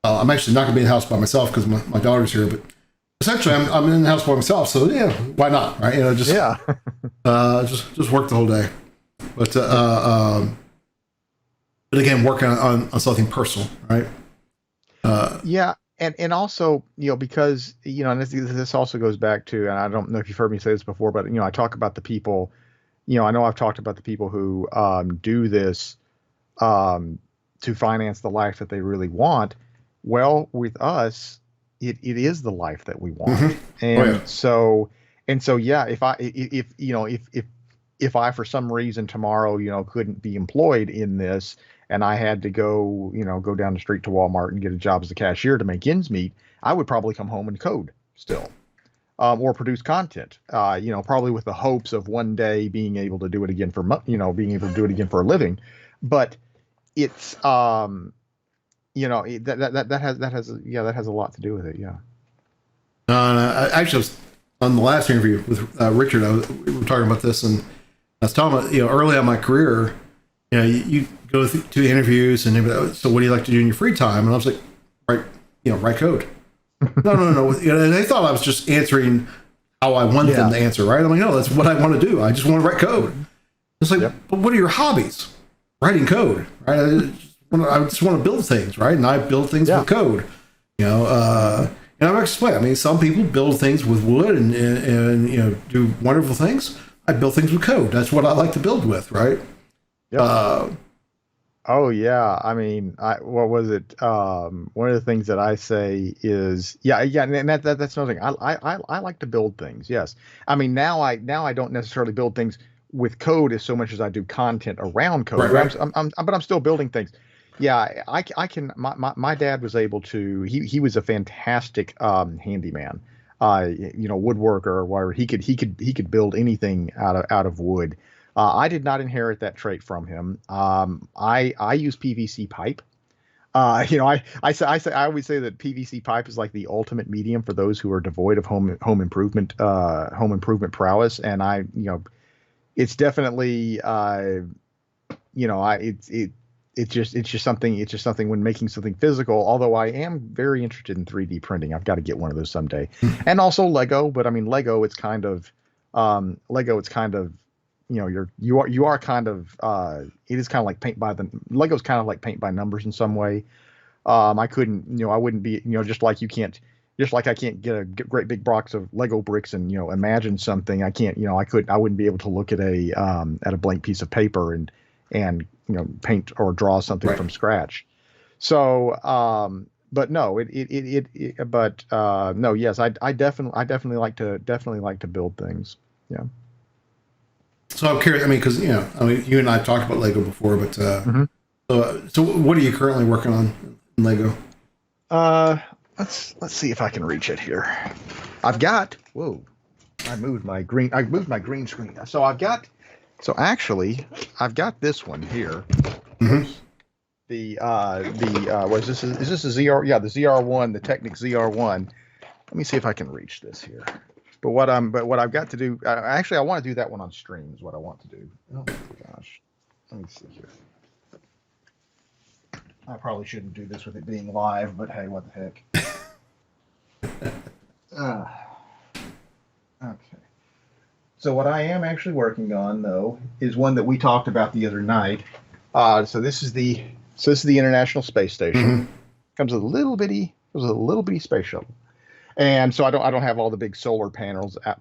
I'm actually not going to be in the house by myself because my daughter's here, but essentially I'm in the house by myself. So yeah, why not? Right? Just just work the whole day. But again, working on something personal, right? Yeah, and also, because, and this also goes back to, and I don't know if you've heard me say this before, but I talk about the people, I know I've talked about the people who do this to finance the life that they really want. Well, with us, it is the life that we want. And so yeah, if I for some reason tomorrow, couldn't be employed in this, and I had to go down the street to Walmart and get a job as a cashier to make ends meet, I would probably come home and code still. or produce content. Probably with the hopes of one day being able to do it again being able to do it again for a living. But it's that has a lot to do with it. Yeah. I actually was on the last interview with Richard. We were talking about this, and I was talking about, early on in my career, you go to interviews and so what do you like to do in your free time? And I was like, write code. No. They thought I was just answering how I wanted them to answer, right? I'm like, no, that's what I want to do. I just want to write code. It's like, but what are your hobbies? Writing code, right? I just want to build things, right? And I build things with code, and I'm explaining. I mean, some people build things with wood and do wonderful things. I build things with code. That's what I like to build with, right? Yep. Oh yeah. I mean, what was it? One of the things that I say is, and that's another thing. I like to build things. Yes. I mean, now I don't necessarily build things with code as so much as I do content around code. Right. But I'm still building things. Yeah, I can. My dad was able to. He was a fantastic handyman, woodworker or whatever. He could build anything out of wood. I did not inherit that trait from him. I use PVC pipe. I always say that PVC pipe is like the ultimate medium for those who are devoid of home improvement prowess. And it's definitely it's just something when making something physical. Although I am very interested in 3D printing, I've got to get one of those someday. And also Lego, but I mean Lego, it's kind of you are kind of it is kind of like Lego's kind of like paint by numbers in some way. I wouldn't be just like I can't get a great big box of Lego bricks and imagine something. I can't I wouldn't be able to look at a blank piece of paper and paint or draw something from scratch. So but no, no, yes, I definitely like to build things. Yeah. So I'm curious. I mean, because you and I have talked about Lego before, but so what are you currently working on in Lego? Let's see if I can reach it here. I moved my green screen. So actually, I've got this one here. Mm-hmm. What is this? Is this a ZR? Yeah, the ZR1, the Technic ZR1. Let me see if I can reach this here. But what I've got to do, actually, I want to do that one on stream is what I want to do. Oh my gosh. Let me see here. I probably shouldn't do this with it being live, but hey, what the heck. Okay. So what I am actually working on, though, is one that we talked about the other night. So this is the International Space Station. Mm-hmm. Comes with a little bitty space shuttle. And so I don't have all the big solar panels out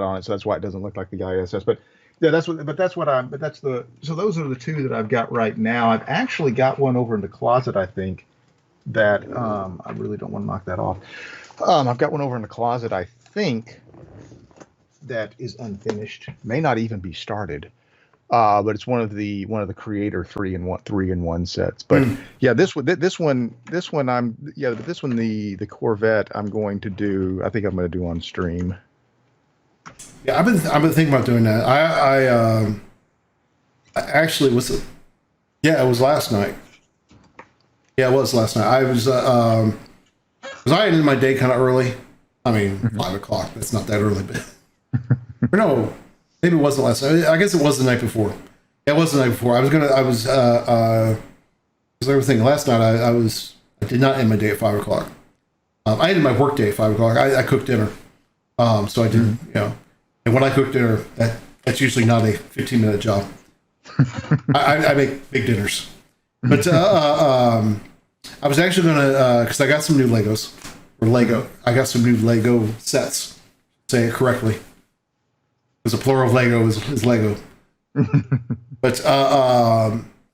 on it, so that's why it doesn't look like the ISS. But yeah, so those are the two that I've got right now. I've actually got one over in the closet, I think, that I really don't want to knock that off. I've got one over in the closet, I think, that is unfinished, may not even be started. But it's one of the Creator 3-in-1 sets. But yeah, this one, the Corvette, I'm going to do. I think I'm going to do on stream. Yeah, I've been thinking about doing that. I actually was. Yeah, it was last night. Yeah, it was last night. I was because I ended my day kind of early. I mean, 5 o'clock. That's not that early, but no. Maybe it wasn't last night. I guess it was the night before. Yeah, it was the night before. Because I was thinking last night I did not end my day at 5 o'clock. I ended my work day at 5 o'clock. I cooked dinner. So I didn't, and when I cook dinner, that's usually not a 15-minute job. I make big dinners. But I was actually going to, because I got some new Legos, I got some new Lego sets, say it correctly. Because the plural of Lego is Lego. But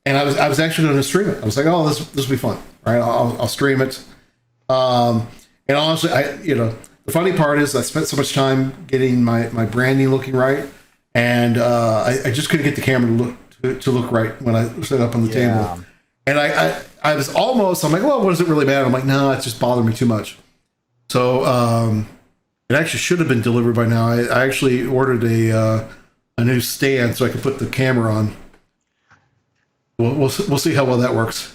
and I was actually going to stream it. I was like, oh, this will be fun, right? I'll stream it. And honestly, the funny part is I spent so much time getting my branding looking right, and I just couldn't get the camera to look right when I set up on the table. And I was almost, I'm like, well, what does it really matter? I'm like, no, it's just bothering me too much. So It actually should have been delivered by now. I actually ordered a new stand so I could put the camera on. We'll see how well that works.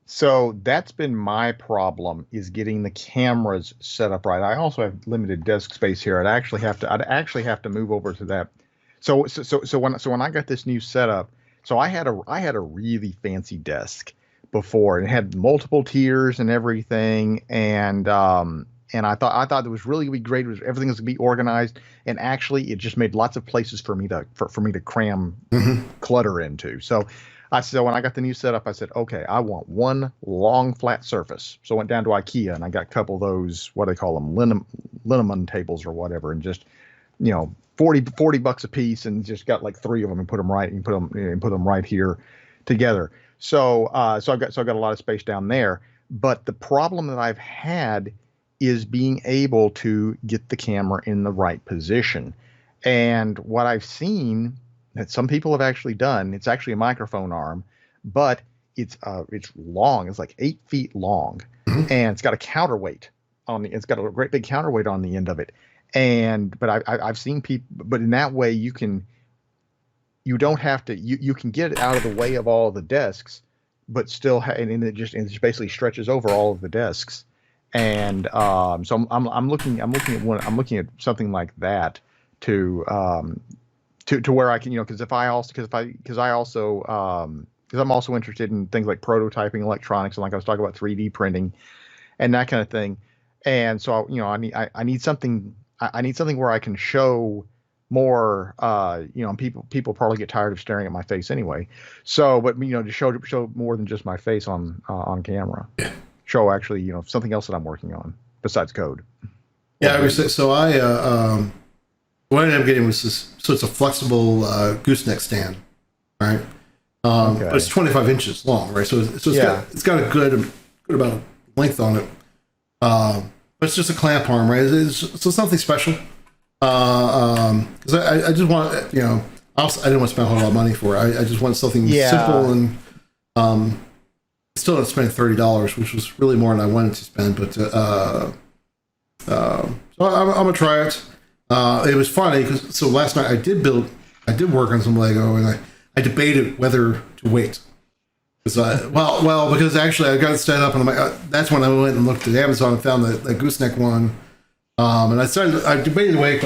So that's been my problem, is getting the cameras set up right. I also have limited desk space here. I'd actually have to move over to that. So when I got this new setup, so I had a really fancy desk before, and it had multiple tiers and everything, and I thought it was really gonna be great. Everything was gonna be organized, and actually it just made lots of places for me to cram clutter into. So when I got the new setup, I said, okay, I want one long flat surface. So I went down to IKEA and I got a couple of those, what do they call them, liniment tables or whatever, and just, 40 bucks a piece, and just got like 3 of them and put them right here together. So I've got a lot of space down there. But the problem that I've had is being able to get the camera in the right position. And what I've seen that some people have actually done, it's actually a microphone arm, but it's long. It's like 8 feet long, and it's got a counterweight it's got a great big counterweight on the end of it. But I've seen people, but in that way you can get it out of the way of all the desks, but still and it just basically stretches over all of the desks. And so I'm looking at something like that to where I can, because I'm also interested in things like prototyping electronics, and like I was talking about 3D printing and that kind of thing. And so I need something where I can show more. People probably get tired of staring at my face anyway. So, but to show more than just my face on camera. Show actually, something else that I'm working on besides code. Yeah, what I ended up getting was this. So it's a flexible gooseneck stand, right? Okay. But it's 25 inches long, right? So it's got a good amount of length on it. But it's just a clamp arm, right? So something special. Because I just want, I didn't want to spend a whole lot of money for it. I just want something simple, and still not spending $30, which was really more than I wanted to spend. But so I'm gonna try it. It was funny because last night I did work on some Lego, and I debated whether to wait. Because actually I got it set up, and I'm like, that's when I went and looked at Amazon and found the gooseneck one. And I debated to wait,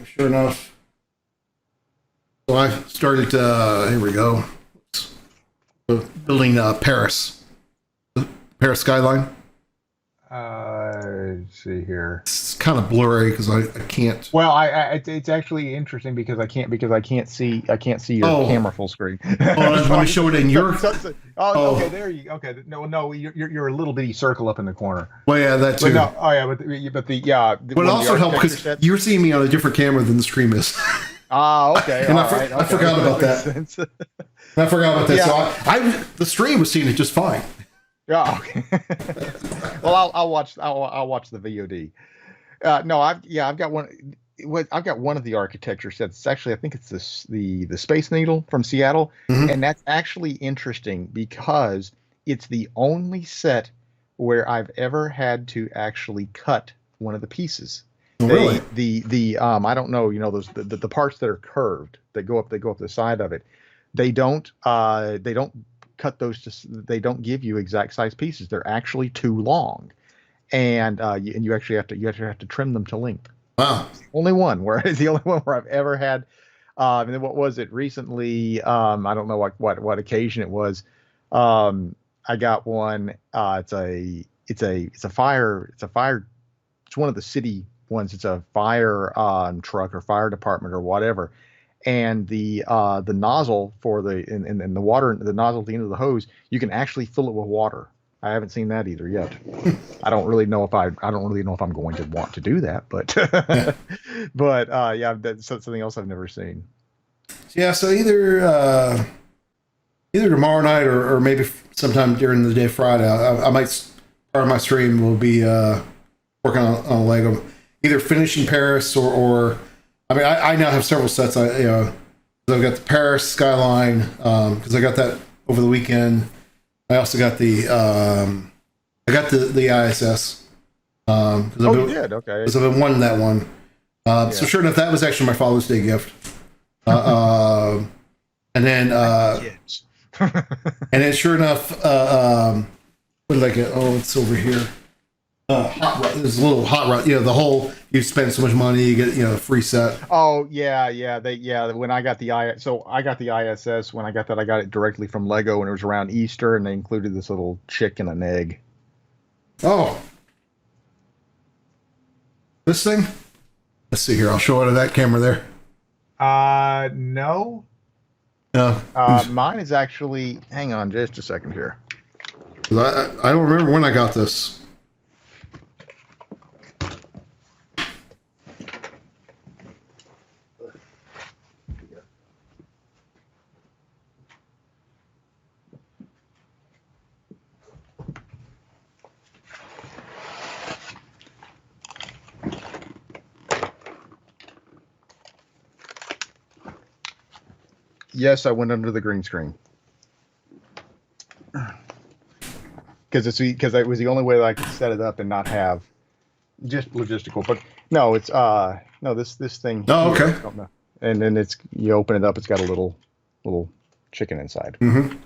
sure enough. So I started, here we go. Building Paris skyline. Let's see here. It's kind of blurry because I can't. Well, it's actually interesting because I can't see your camera full screen. Let me show it in your. Okay, there you. Okay, no, you're a little bitty circle up in the corner. Well, yeah, that too. But it also helped because you're seeing me on a different camera than the stream is. Okay. And I forgot about that. I forgot about that. Yeah. So the stream was seeing it just fine. Yeah. Okay. Well, I'll watch the VOD. I've got one. I've got one of the architecture sets. It's actually, I think it's the Space Needle from Seattle, and that's actually interesting because it's the only set where I've ever had to actually cut one of the pieces. Really? I don't know, those the parts that are curved that go up the side of it. They don't cut those they don't give you exact size pieces. They're actually too long, and you actually have to trim them to length. Wow. It's the only one where I've ever had. And then what was it recently? I don't know what occasion it was. I got one. It's a fire. It's one of the city ones. It's a fire truck or fire department or whatever. And the nozzle for the water, the nozzle at the end of the hose, you can actually fill it with water. I haven't seen that either yet. I don't really know if I'm going to want to do that, but that's something else I've never seen. Yeah, so either tomorrow night or maybe sometime during the day Friday, I might, part of my stream will be working on a Lego, either finishing Paris or I now have several sets. I've got the Paris skyline because I got that over the weekend. I also got the ISS, You did? Okay. Because I've been wanting that one. So sure enough, that was actually my Father's Day gift. And then and then sure enough, what did I get? Oh, it's over here. Hot rod. There's a little hot rod. The whole, you spend so much money, you get a free set. Oh yeah. When I got the I got the ISS. When I got that, I got it directly from Lego, and it was around Easter, and they included this little chicken and an egg. Oh, this thing. Let's see here. I'll show it to that camera there. No. No. Mine is actually. Hang on, just a second here. I don't remember when I got this. Yes, I went under the green screen because it was the only way that I could set it up and not have just logistical. But no, it's no this thing. Oh, okay. And then you open it up, it's got a little chicken inside. Mm-hmm.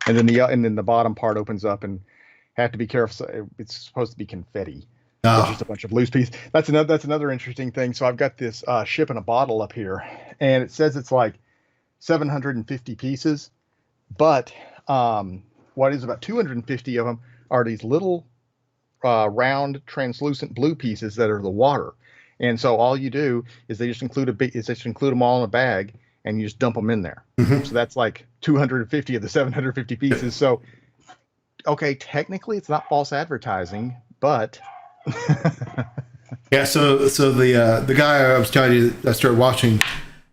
And then the bottom part opens up, and have to be careful. It's supposed to be confetti. Oh. It's just a bunch of loose pieces. That's another interesting thing. So I've got this ship in a bottle up here, and it says it's like 750 pieces, but what is about 250 of them are these little round translucent blue pieces that are the water. And so all you do is they just include them all in a bag, and you just dump them in there. Mm-hmm. So that's like 250 of the 750 pieces. So okay, technically it's not false advertising, but yeah. So the guy I was telling you that I started watching,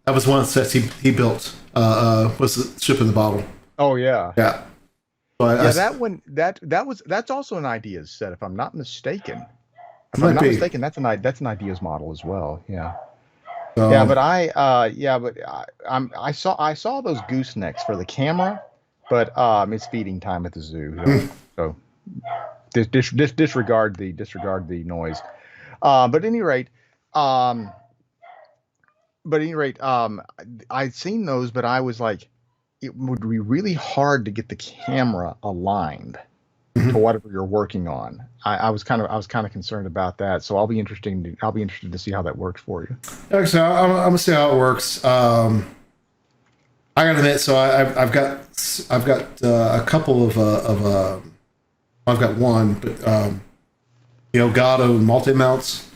that was one of the sets he built. Was the ship in the bottle? Oh yeah. Yeah. That's also an ideas set, if I'm not mistaken. If I'm not mistaken, that's an ideas model as well. Yeah. But I saw those goosenecks for the camera, but it's feeding time at the zoo, so disregard the noise. But at any rate, I'd seen those, but I was like, it would be really hard to get the camera aligned to whatever you're working on. I was kind of concerned about that. So I'll be interested to see how that works for you. Okay, so I'm gonna see how it works. I gotta admit, so I've got a couple of I've got one, but Elgato multi mounts.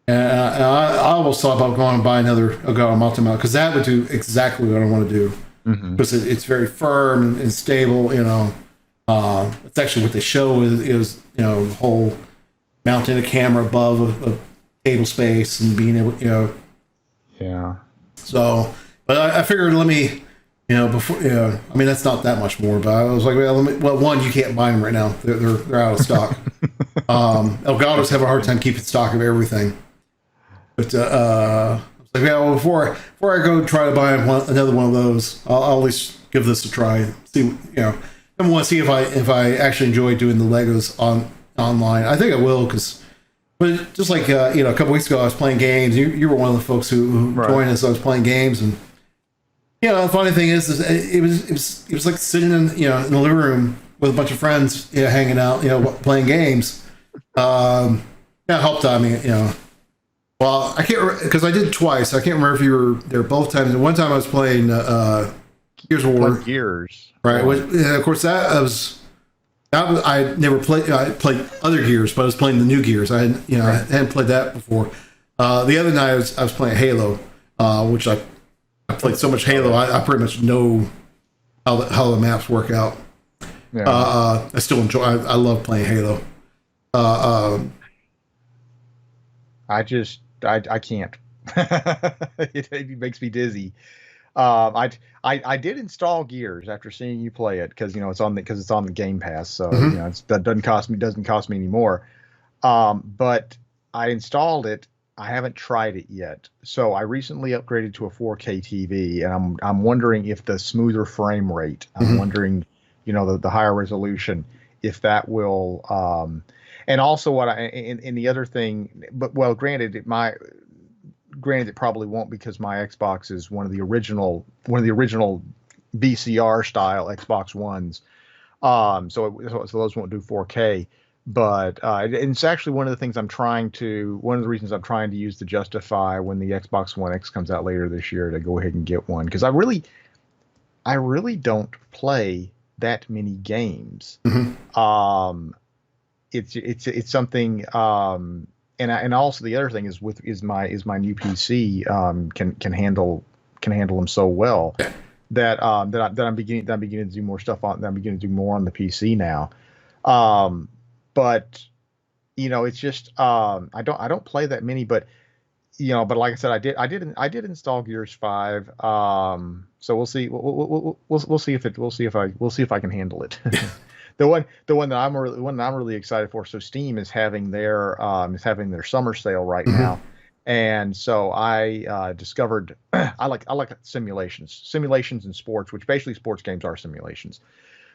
And I almost thought about going and buy another Elgato multi mount, because that would do exactly what I want to do. Because it's very firm and stable. It's actually what they show is the whole mounting a camera above a table space and being able, Yeah. So, but I figured, let me, before, I mean, that's not that much more, but I was like, well, one, you can't buy them right now. They're out of stock. Elgato's have a hard time keeping stock of everything. But I was like, yeah, well, before I go try to buy another one of those, I'll at least give this a try. See, I want to see if I actually enjoy doing the Legos online. I think I will, but just like a couple weeks ago, I was playing games. You were one of the folks who joined us. I was playing games, and the funny thing is it was like sitting in in the living room with a bunch of friends, hanging out, playing games. Helped out me, Well, I can't, because I did twice. I can't remember if you were there both times. And one time I was playing Gears of War. Gears. Right. Of course, I never played. I played other Gears, but I was playing the new Gears. I hadn't played that before. The other night I was playing Halo, which I played so much Halo. I pretty much know how the maps work out. Yeah. I still enjoy. I love playing Halo. I can't. It makes me dizzy. I did install Gears after seeing you play it, because it's on the Game Pass, so that doesn't cost me anymore. But I installed it. I haven't tried it yet. So I recently upgraded to a 4K TV, and I'm wondering if the smoother frame rate, I'm wondering, the higher resolution, if that will. And also what in the other thing, but well, granted it probably won't because my Xbox is one of the original VCR style Xbox Ones. So those won't do 4K. But and it's actually one of the reasons I'm trying to use the Justify when the Xbox One X comes out later this year to go ahead and get one, because I really don't play that many games. It's something, and also the other thing is my new PC can handle them so well that I'm beginning to do more stuff on. That I'm beginning to do more on the PC now. But it's just I don't play that many, but but like I said, I did install Gears 5. So we'll see. We'll see if I can handle it. The one that I'm really excited for. So Steam is having their summer sale right now, and so I discovered I like simulations in sports, which basically sports games are simulations.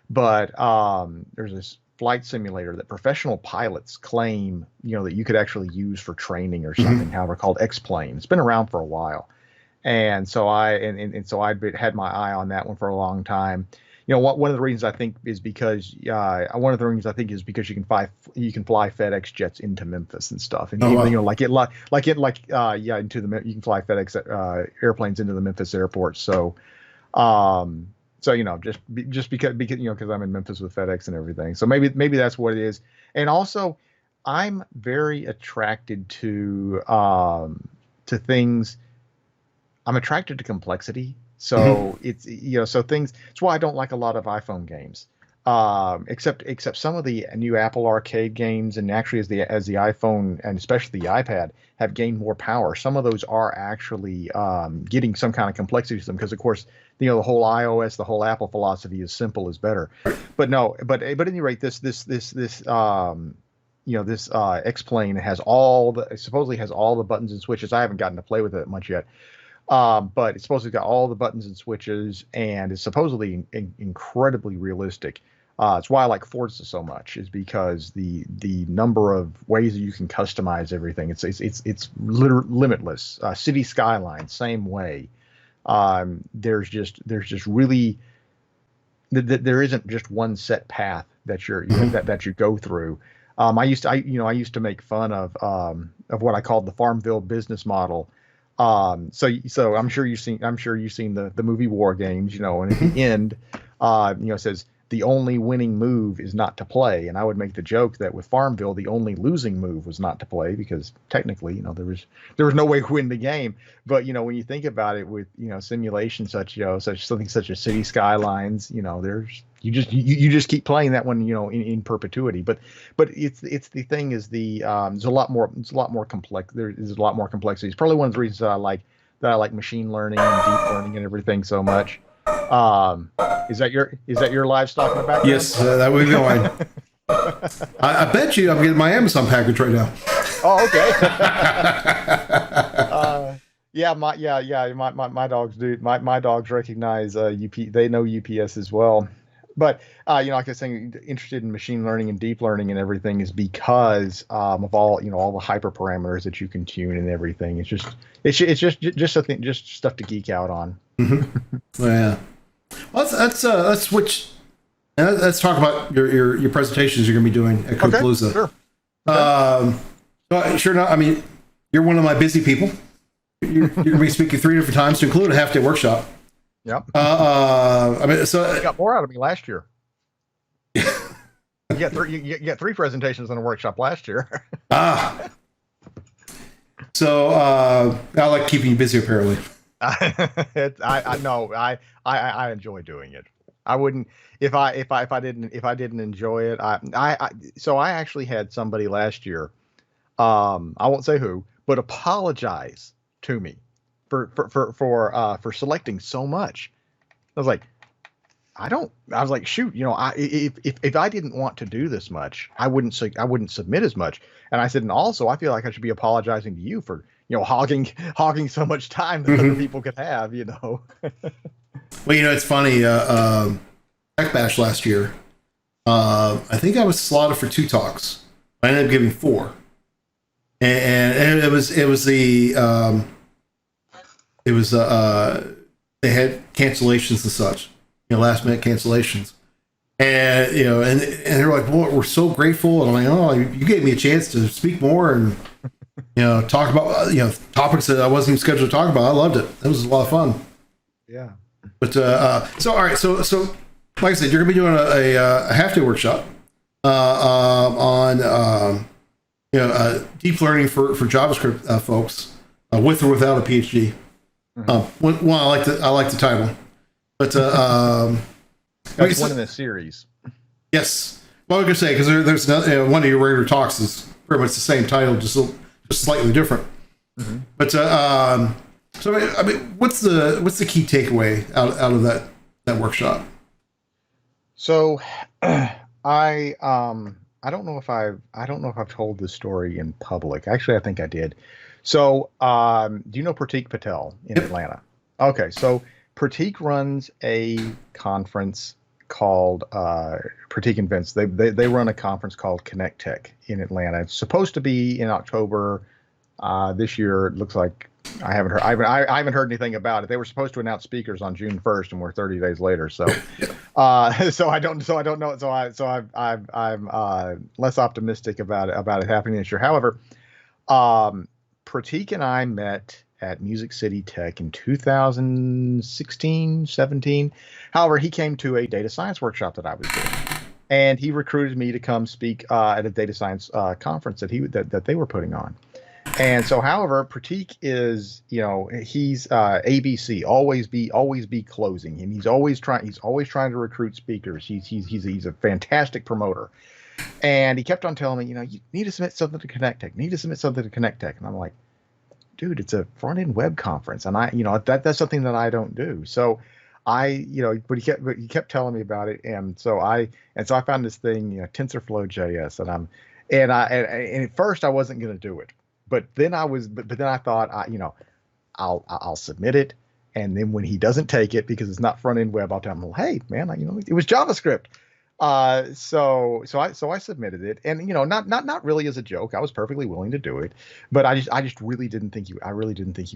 But there's this flight simulator that professional pilots claim that you could actually use for training or something, however, called X-Plane. It's been around for a while, and so I'd had my eye on that one for a long time. One of the reasons I think is because you can fly FedEx jets into Memphis and stuff, and you can fly FedEx airplanes into the Memphis airport. So, just because I'm in Memphis with FedEx and everything. So maybe that's what it is. And also, I'm very attracted to things. I'm attracted to complexity. So it's that's why I don't like a lot of iPhone games, except some of the new Apple Arcade games, and actually as the iPhone and especially the iPad have gained more power, some of those are actually getting some kind of complexity to them, because of course the whole iOS, the whole Apple philosophy is simple is better. But at any rate, this X-Plane supposedly has all the buttons and switches. I haven't gotten to play with it much yet. But it's supposedly got all the buttons and switches, and it's supposedly incredibly realistic. It's why I like Forza so much, is because the number of ways that you can customize everything. It's limitless. City Skyline, same way. There isn't just one set path that that you go through. I used to make fun of what I called the Farmville business model. So I'm sure you've seen the movie War Games, and at the end, it says the only winning move is not to play. And I would make the joke that with Farmville, the only losing move was not to play, because technically, there was no way to win the game. But, when you think about it with, simulation such as City Skylines, you just keep playing that one, in perpetuity. But it's the thing is there's a lot more complex. There is a lot more complexity. It's probably one of the reasons that I like machine learning and deep learning and everything so much. Is that your livestock in the background? Yes, that would be going. I bet you I'm getting my Amazon package right now. Oh, okay. My dogs do. My dogs recognize They know UPS as well. But like I was saying, interested in machine learning and deep learning and everything is because of all the hyperparameters that you can tune and everything. It's just stuff to geek out on. Well, yeah. Let's switch. Let's talk about your presentations you're going to be doing at Code PaLOusa. Sure. Sure enough, I mean, you're one of my busy people. You're going to be speaking 3 different times, to include a half-day workshop. Yep. So you got more out of me last year. You got 3 presentations in a workshop last year. So I like keeping you busy, apparently. I enjoy doing it. I wouldn't if I didn't enjoy it. So I actually had somebody last year. I won't say who, but apologize to me for selecting so much. I was like, shoot, if I didn't want to do this much, I wouldn't submit as much. And I said, and also I feel like I should be apologizing to you for hogging so much time that other people could have. Well, it's funny. Tech Bash last year, I think I was slotted for 2 talks. I ended up giving 4, and it was they had cancellations and such, last minute cancellations, and and they're like, well, we're so grateful, and I'm like, oh, you gave me a chance to speak more and talk about topics that I wasn't even scheduled to talk about. I loved it. It was a lot of fun. Yeah. But so all right, so like I said, you're gonna be doing a half-day workshop on deep learning for JavaScript folks with or without a PhD. Well, I like the title, but that's one in the series. Yes, well, I was gonna say because there's another, one of your regular talks is pretty much the same title, just slightly different. But so I mean, what's the key takeaway out of that workshop? So, I don't know if I've told this story in public. Actually, I think I did. So, do you know Pratik Patel in Atlanta? Okay, so Pratik runs a conference called Pratik Invents. They run a conference called Connect Tech in Atlanta. It's supposed to be in October this year. It looks like I haven't heard. I haven't heard anything about it. They were supposed to announce speakers on June 1st, and we're 30 days later. So, so I don't know. So I'm less optimistic about it happening this year. However, Pratik and I met at Music City Tech in 2016, 17. However, he came to a data science workshop that I was doing, and he recruited me to come speak at a data science conference that they were putting on. And so, however, Pratik is, he's ABC, always be closing, and he's always trying to recruit speakers. He's a fantastic promoter, and he kept on telling me, you need to submit something to Connect Tech, and I'm like, dude, it's a front end web conference, and that's something that I don't do. So but he kept telling me about it, and so I found this thing, TensorFlow JS, and at first I wasn't going to do it. But then I thought, I'll submit it, and then when he doesn't take it because it's not front end web, I'll tell him, well, hey man, it was JavaScript. So I submitted it, and not really as a joke. I was perfectly willing to do it, but I just really didn't think he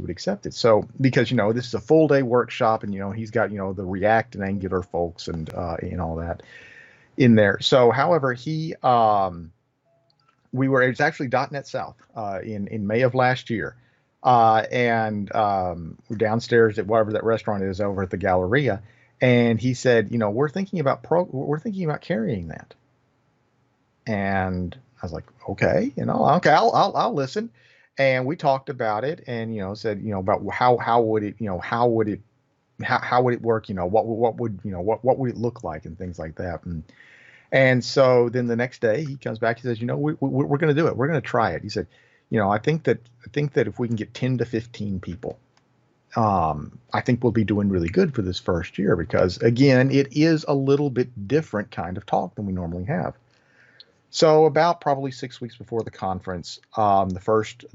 would accept it. So because this is a full day workshop, and he's got the React and Angular folks and all that in there. So however, it's actually .NET South in May of last year, and we're downstairs at whatever that restaurant is over at the Galleria, and he said, we're thinking about carrying that, and I was like, okay, I'll listen, and we talked about it, and said about how would it work, what would it look like and things like that. And so then the next day he comes back. He says, we're going to do it. We're going to try it. He said, I think that if we can get 10 to 15 people, I think we'll be doing really good for this first year, because again, it is a little bit different kind of talk than we normally have. So about probably 6 weeks before the conference, the first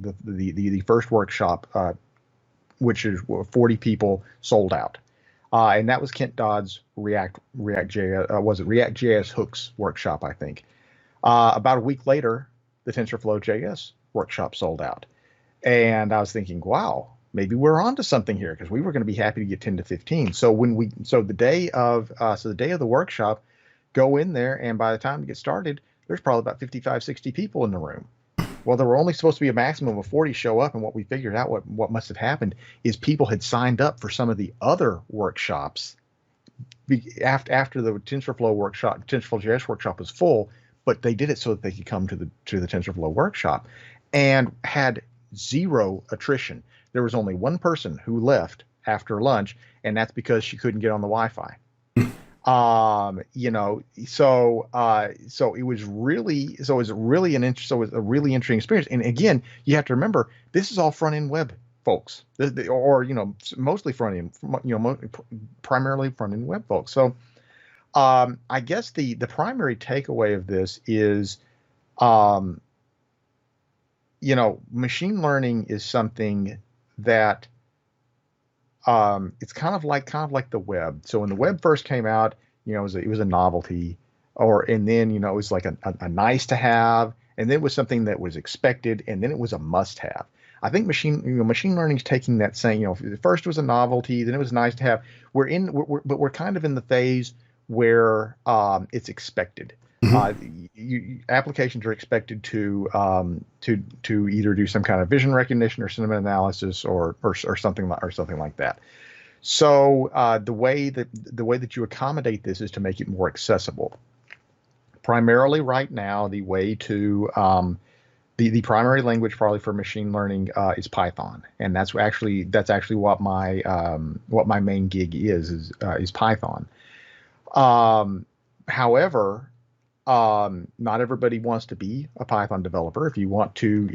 workshop, which is 40 people, sold out. And that was Kent Dodd's React.js hooks workshop, I think. About a week later, the TensorFlow JS workshop sold out. And I was thinking, wow, maybe we're onto something here, because we were going to be happy to get 10 to 15. So the day of the workshop, go in there, and by the time we get started, there's probably about 55, 60 people in the room. Well, there were only supposed to be a maximum of 40 show up, and what we figured out, what must have happened, is people had signed up for some of the other workshops after the TensorFlow JS workshop was full, but they did it so that they could come to the TensorFlow workshop, and had zero attrition. There was only one person who left after lunch, and that's because she couldn't get on the Wi-Fi. So it was a really interesting experience. And again, you have to remember, this is all front end web folks, mostly front end, primarily front end web folks. So I guess the primary takeaway of this is, machine learning is something that it's kind of like the web. So when the web first came out, it was a novelty, and then it was like a nice to have, and then it was something that was expected, and then it was a must-have. I think machine learning is taking that saying, first it was a novelty, then it was nice to have. But we're kind of in the phase where it's expected. Applications are expected to either do some kind of vision recognition or sentiment analysis or something like that. So the way that you accommodate this is to make it more accessible. Primarily, right now, the way to the primary language probably for machine learning is Python, and that's actually what my main gig is Python. However, not everybody wants to be a Python developer. If you want to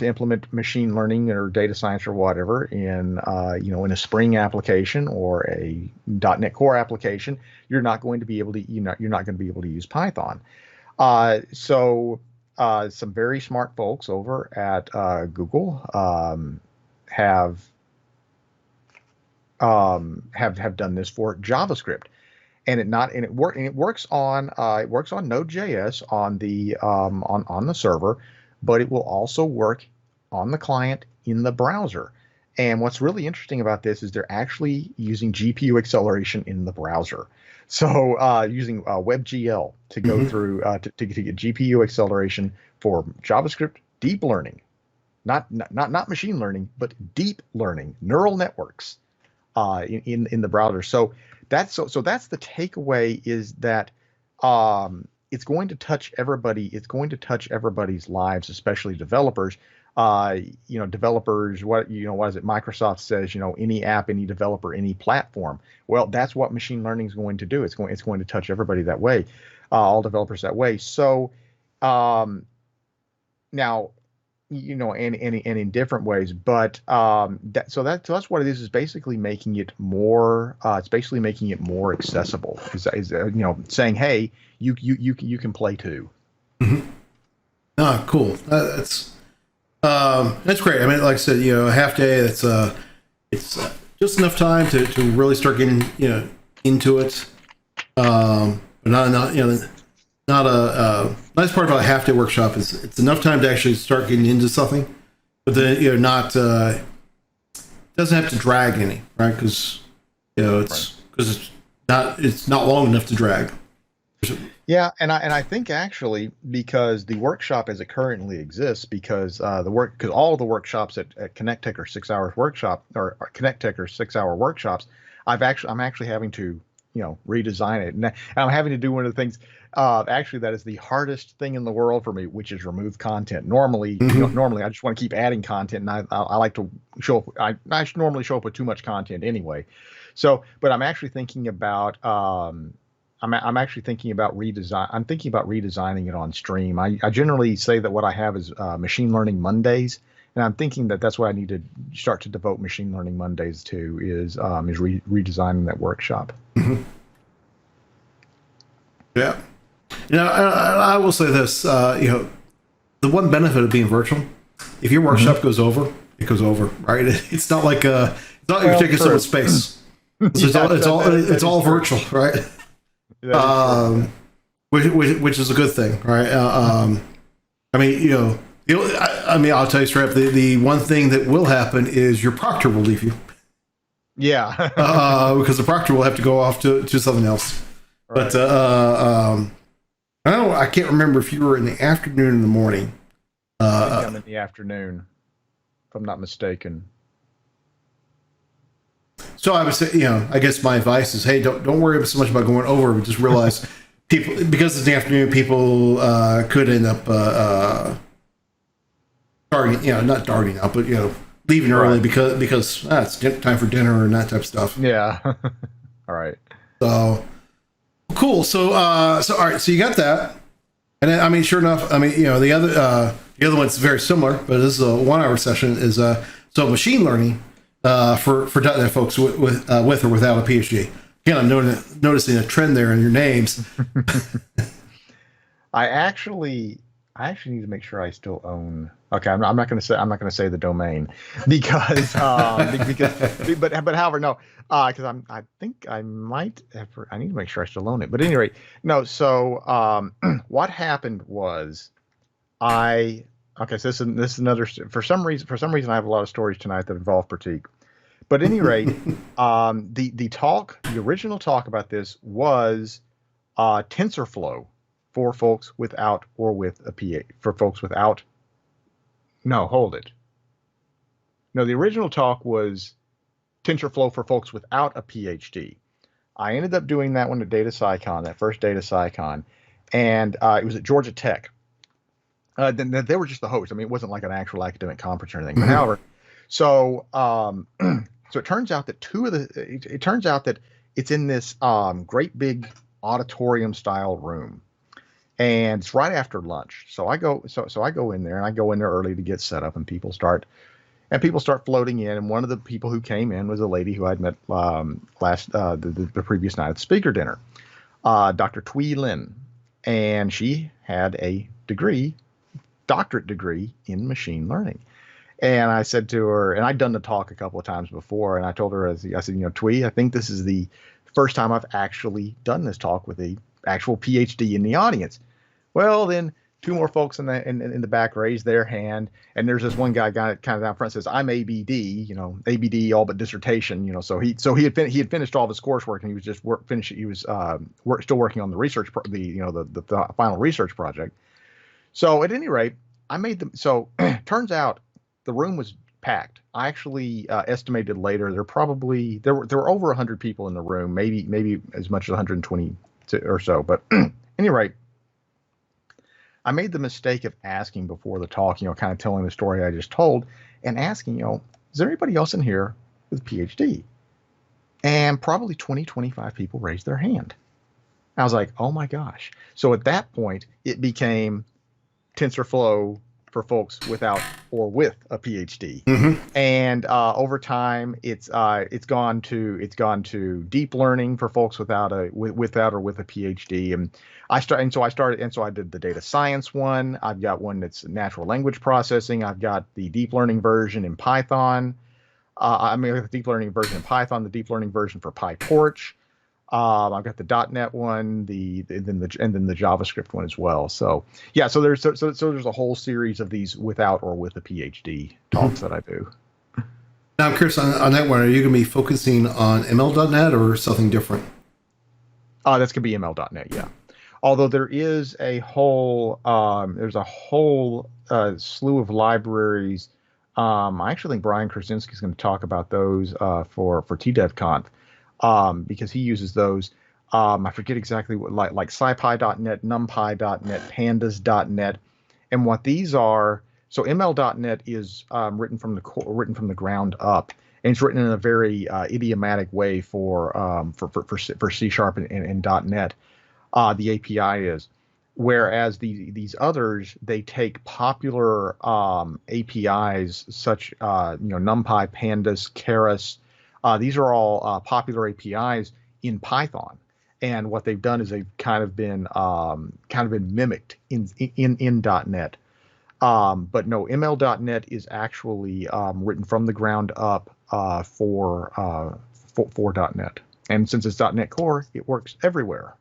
implement machine learning or data science or whatever in a Spring application or a .NET Core application, you're not going to be able to use Python. So some very smart folks over at Google have done this for JavaScript, and it works on Node.js on the server, but it will also work on the client in the browser. And what's really interesting about this is they're actually using GPU acceleration in the browser. So using WebGL to go through to get GPU acceleration for JavaScript deep learning, not machine learning, but deep learning neural networks in the browser. So that's the takeaway, is that it's going to touch everybody. It's going to touch everybody's lives, especially developers. Developers, what is it? Microsoft says, any app, any developer, any platform. Well, that's what machine learning is going to do. It's going to touch everybody that way, all developers that way. So now, and in different ways, but so that's what it is basically making it more. It's basically making it more accessible. Is saying, hey, you can play too. Mm-hmm. Ah, cool. That's great. I mean, like I said, a half day. It's just enough time to really start getting into it. But not a nice part about a half day workshop is it's enough time to actually start getting into something, but then not doesn't have to drag any, right? Because it's not long enough to drag. Yeah, and I think actually, because the workshop as it currently exists, because all of the workshops at Connect Tech are 6 hours workshop, or Connect Tech are 6 hour workshops. I'm actually having to redesign it, and I'm having to do one of the things actually that is the hardest thing in the world for me, which is remove content. Normally I just want to keep adding content, and I like to show up. I normally show up with too much content anyway. So, but I'm actually thinking about I'm actually thinking about redesign. I'm thinking about redesigning it on stream. I generally say that what I have is Machine Learning Mondays, and I'm thinking that that's what I need to start to devote Machine Learning Mondays to is redesigning that workshop. Mm-hmm. Yeah, I will say this. The one benefit of being virtual, if your workshop goes over, it goes over, right? It's not like you're taking so much space. It's all virtual, right? Which is a good thing, right? I mean, I'll tell you straight up, the one thing that will happen is your proctor will leave you. Yeah. Because the proctor will have to go off to something else. Right. But I can't remember if you were in the afternoon or in the morning. I think I'm in the afternoon, if I'm not mistaken. So I would say, I guess my advice is, hey, don't worry so much about going over, but just realize people, because it's the afternoon, people could end up not darting out, but leaving early because it's time for dinner and that type of stuff. Yeah. All right. So cool. So all right. So you got that, and then, I mean, sure enough, I mean, the other one's very similar, but this is a 1 hour session. Is so machine learning. For .NET folks with or without a PhD. Again, I'm noticing a trend there in your names. I actually need to make sure I still own Okay, I'm not going to say the domain because but however no because I think I might have, I need to make sure I still own it. But at any rate, no. So what happened was I okay. So this is another for some reason I have a lot of stories tonight that involve Pratik. But at any rate, the original talk about this was TensorFlow for folks without or with a PhD, for folks without. No, hold it. No, the original talk was TensorFlow for folks without a PhD. I ended up doing that one at Data SciCon, that first Data SciCon, and it was at Georgia Tech. Then they were just the host. I mean, it wasn't like an actual academic conference or anything. But however, so so it turns out that it turns out that it's in this great big auditorium style room. And it's right after lunch. So I go in there, and I go in there early to get set up, and people start floating in. And one of the people who came in was a lady who I'd met the previous night at the speaker dinner, Dr. Thuy Lin. And she had a doctorate degree in machine learning. And I said to her, and I'd done the talk a couple of times before, and I told her, I said, Thuy, I think this is the first time I've actually done this talk with a actual PhD in the audience. Well, then two more folks in the back raised their hand, and there's this one guy kind of down front says, "I'm ABD, ABD all but dissertation, So he had finished all of his coursework, and he was just still working on the research the final research project. So at any rate, I made them. So turns out the room was packed. I actually estimated later there were over 100 people in the room, maybe as much as 120 or so. But any rate, I made the mistake of asking before the talk, kind of telling the story I just told, and asking, is there anybody else in here with a PhD? And probably 25 people raised their hand. I was like, oh my gosh. So at that point, it became TensorFlow for folks without or with a PhD. And over time, it's gone to deep learning for folks without or with a PhD. And so I did the data science one. I've got one that's natural language processing. I've got the deep learning version in Python. The deep learning version in Python, the deep learning version for PyTorch. I've got the .NET one, and then the JavaScript one as well. So yeah, so there's a whole series of these without or with a PhD talks that I do. Now I'm curious on that one. Are you going to be focusing on ML.NET or something different? That's going to be ML.NET, yeah. Although there is a whole slew of libraries. I actually think Brian Krasinski is going to talk about those for TDevConf. Because he uses those. I forget exactly what, like SciPy.net, NumPy.net, Pandas.net, and what these are. So ML.NET is written from the ground up, and it's written in a very idiomatic way for C# and .NET. The API is, whereas these others, they take popular APIs such NumPy, Pandas, Keras. These are all popular APIs in Python, and what they've done is they've kind of been mimicked in .NET. But no, ML.NET is actually written from the ground up for .NET, and since it's .NET Core, it works everywhere.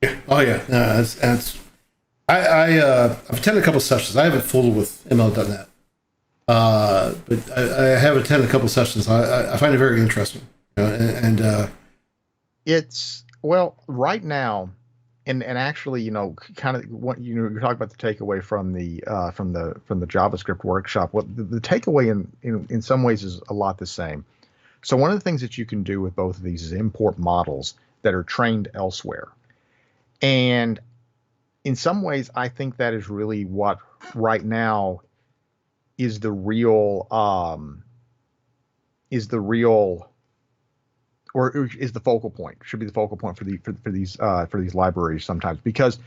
Yeah. Oh yeah. I've attended a couple sessions. I haven't fooled with ML.NET. But I have attended a couple of sessions. I find it very interesting, it's right now, and actually, kind of what you're talking about the takeaway from the JavaScript workshop. Well, the takeaway in some ways is a lot the same. So one of the things that you can do with both of these is import models that are trained elsewhere, and in some ways, I think that is really what right now is the real focal point, should be the focal point for these libraries sometimes, because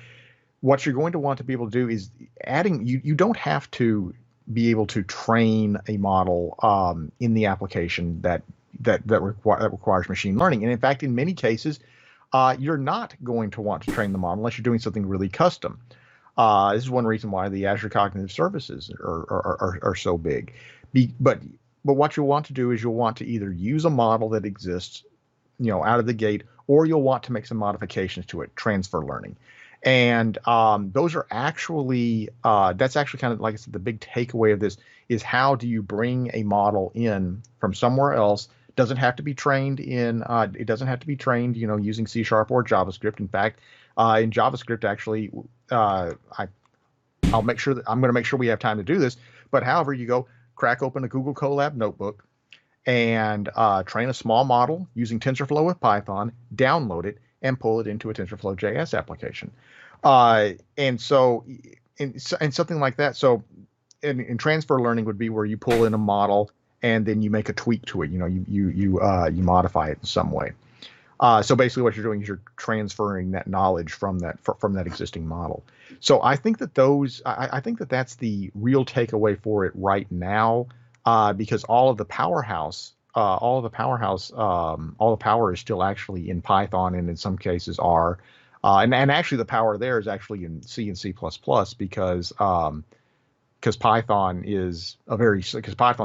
what you're going to want to be able to do is adding, you don't have to be able to train a model in the application that requires machine learning. And in fact, in many cases, you're not going to want to train the model unless you're doing something really custom. This is one reason why the Azure Cognitive Services are so big. But what you'll want to do is you'll want to either use a model that exists, out of the gate, or you'll want to make some modifications to it, transfer learning. And those are actually, that's actually kind of, like I said, the big takeaway of this is how do you bring a model in from somewhere else? Doesn't have to be trained it doesn't have to be trained, using C# or JavaScript. In fact, in JavaScript, actually, I'm going to make sure we have time to do this. But however, you go crack open a Google Colab notebook and train a small model using TensorFlow with Python, download it, and pull it into a TensorFlow JS application. And something like that. So in transfer learning would be where you pull in a model and then you make a tweak to it. You modify it in some way. So basically what you're doing is you're transferring that knowledge from that existing model. So I think that I think that that's the real takeaway for it right now, because all the power is still actually in Python, and in some cases R. And actually the power there is actually in C and C++, because Python's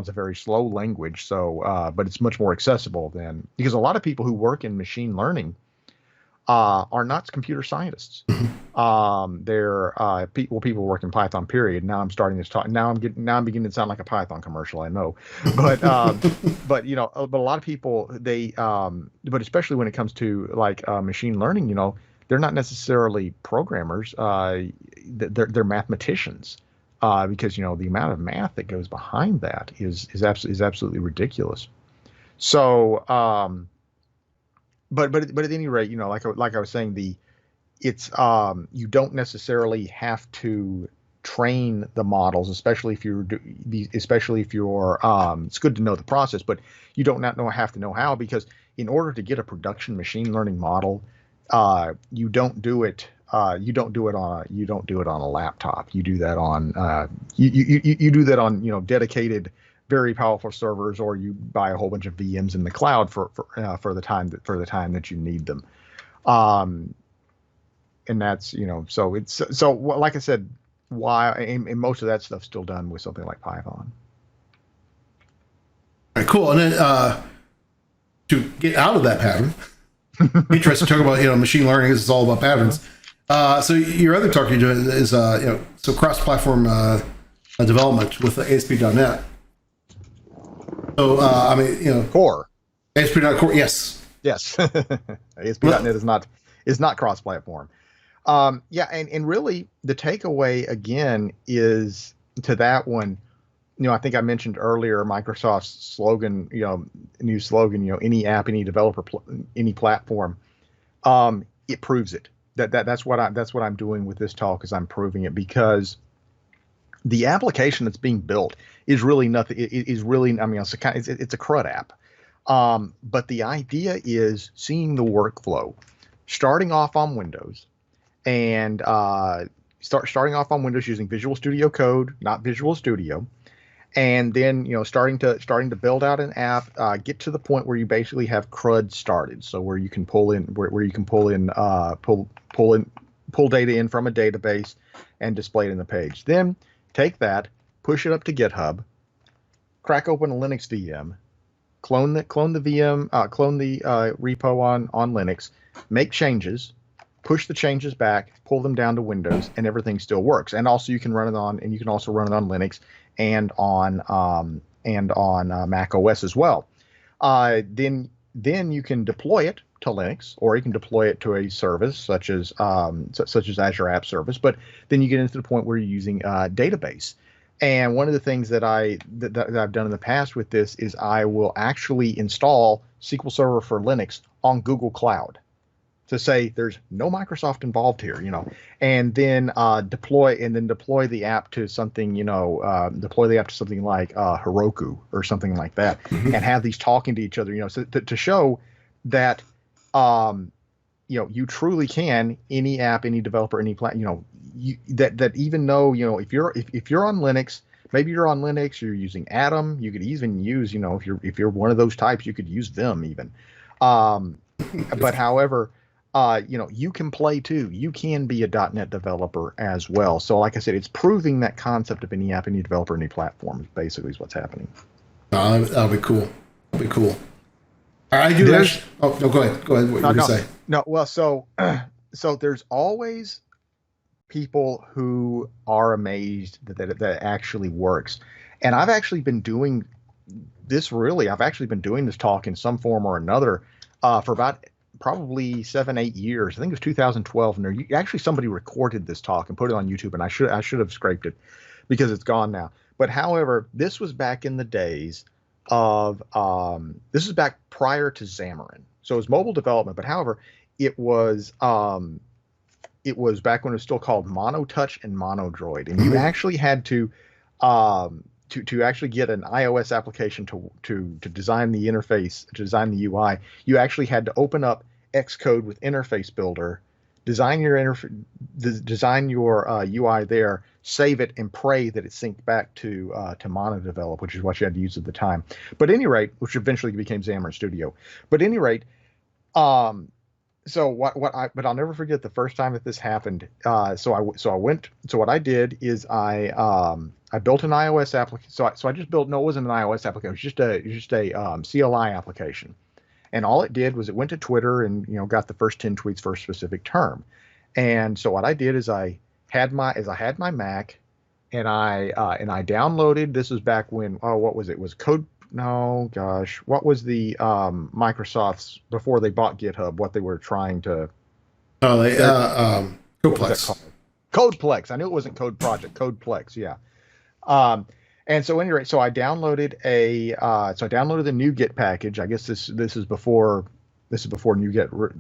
a very slow language. So, but it's much more accessible because a lot of people who work in machine learning are not computer scientists. They're people work in Python. Period. Now I'm starting this talk. Now I'm beginning to sound like a Python commercial. I know, but but a lot of people but especially when it comes to like machine learning, they're not necessarily programmers. They're mathematicians. Because the amount of math that goes behind that is absolutely ridiculous. So, but at any rate, like I was saying, you don't necessarily have to train the models, especially if you're it's good to know the process, but you don't have to know how, because in order to get a production machine learning model, you don't do it on a laptop. You do that on you do that on dedicated, very powerful servers, or you buy a whole bunch of VMs in the cloud for the time that you need them. And that's so like I said, why and most of that stuff's still done with something like Python. All right, cool. And then to get out of that pattern, interesting to talk about machine learning is all about patterns. So your other talk you're doing is so cross-platform development with ASP.NET. So Core. ASP.NET Core, yes. ASP.NET is not cross-platform. And really the takeaway again is to that one. I think I mentioned earlier Microsoft's slogan, new slogan, any app, any developer, any platform. It proves it. That's what I'm doing with this talk, is I'm proving it, because the application that's being built is really nothing. It's a CRUD app. But the idea is seeing the workflow, starting off on Windows, and starting off on Windows using Visual Studio Code, not Visual Studio. And then starting to build out an app, get to the point where you basically have CRUD started, so where you can pull data in from a database and display it in the page. Then take that, push it up to GitHub, crack open a Linux VM, clone the repo on Linux, make changes, push the changes back, pull them down to Windows, and everything still works. And also you can run it on Linux and on Mac OS as well. Then you can deploy it to Linux, or you can deploy it to a service such as Azure App Service. But then you get into the point where you're using a database. And one of the things that I've done in the past with this is I will actually install SQL Server for Linux on Google Cloud, to say there's no Microsoft involved here, and then deploy the app to something, like Heroku or something like that, and have these talking to each other, so to show that, you truly can, any app, any developer, any that even though, if you're on Linux, maybe you're on Linux, you're using Atom, you could even use, if you're one of those types, you could use Vim even. But however, you can play too. You can be a .NET developer as well. So like I said, it's proving that concept of any app, any developer, any platform basically is what's happening. That'll be cool. That'll be cool. I do. Oh no, go ahead. Go ahead. What you were gonna say? No, well, so there's always people who are amazed that it actually works, and I've actually been doing this. I've actually been doing this talk in some form or another for about probably 7-8 years. I think it was 2012, and actually somebody recorded this talk and put it on YouTube, and I should have scraped it because it's gone now. But however, this was back in the days of this is back prior to Xamarin, so it was mobile development. But however, it was back when it was still called MonoTouch and MonoDroid, and you actually had to actually get an iOS application to design the interface, to design the UI. You actually had to open up Xcode with Interface Builder, design your UI there, save it, and pray that it synced back to MonoDevelop, which is what you had to use at the time. But at any rate, which eventually became Xamarin Studio. But at any rate, but I'll never forget the first time that this happened. So what I did is I built an iOS application. So I just built, no, it wasn't an iOS application. It was just a CLI application. And all it did was it went to Twitter and, got the first 10 tweets for a specific term. And so what I did is I had my Mac, and I downloaded, this was back when, what was it? It was Code, no, gosh, what was the Microsoft's, before they bought GitHub, what they were trying to... CodePlex. CodePlex. I knew it wasn't Code Project, CodePlex, yeah. And so anyway, so I downloaded the NuGet package. I guess this is before NuGet, or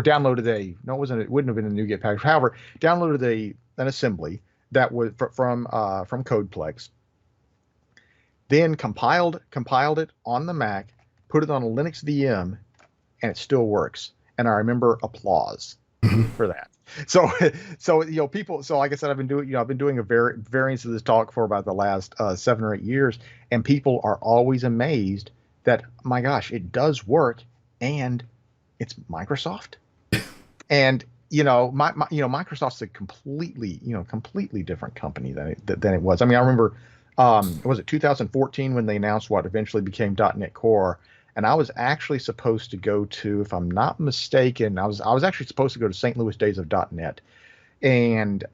downloaded it wouldn't have been a NuGet package. However, downloaded an assembly that was from CodePlex. Then compiled it on the Mac, put it on a Linux VM, and it still works. And I remember applause for that. So people. So like I said, I've been doing a variance of this talk for about the last 7 or 8 years, and people are always amazed that, my gosh, it does work, and it's Microsoft, and Microsoft's a completely different company than it was. I mean, I remember, was it 2014 when they announced what eventually became .NET Core? And I was actually supposed to go to, if I'm not mistaken, I was actually supposed to go to St. Louis Days of .NET, and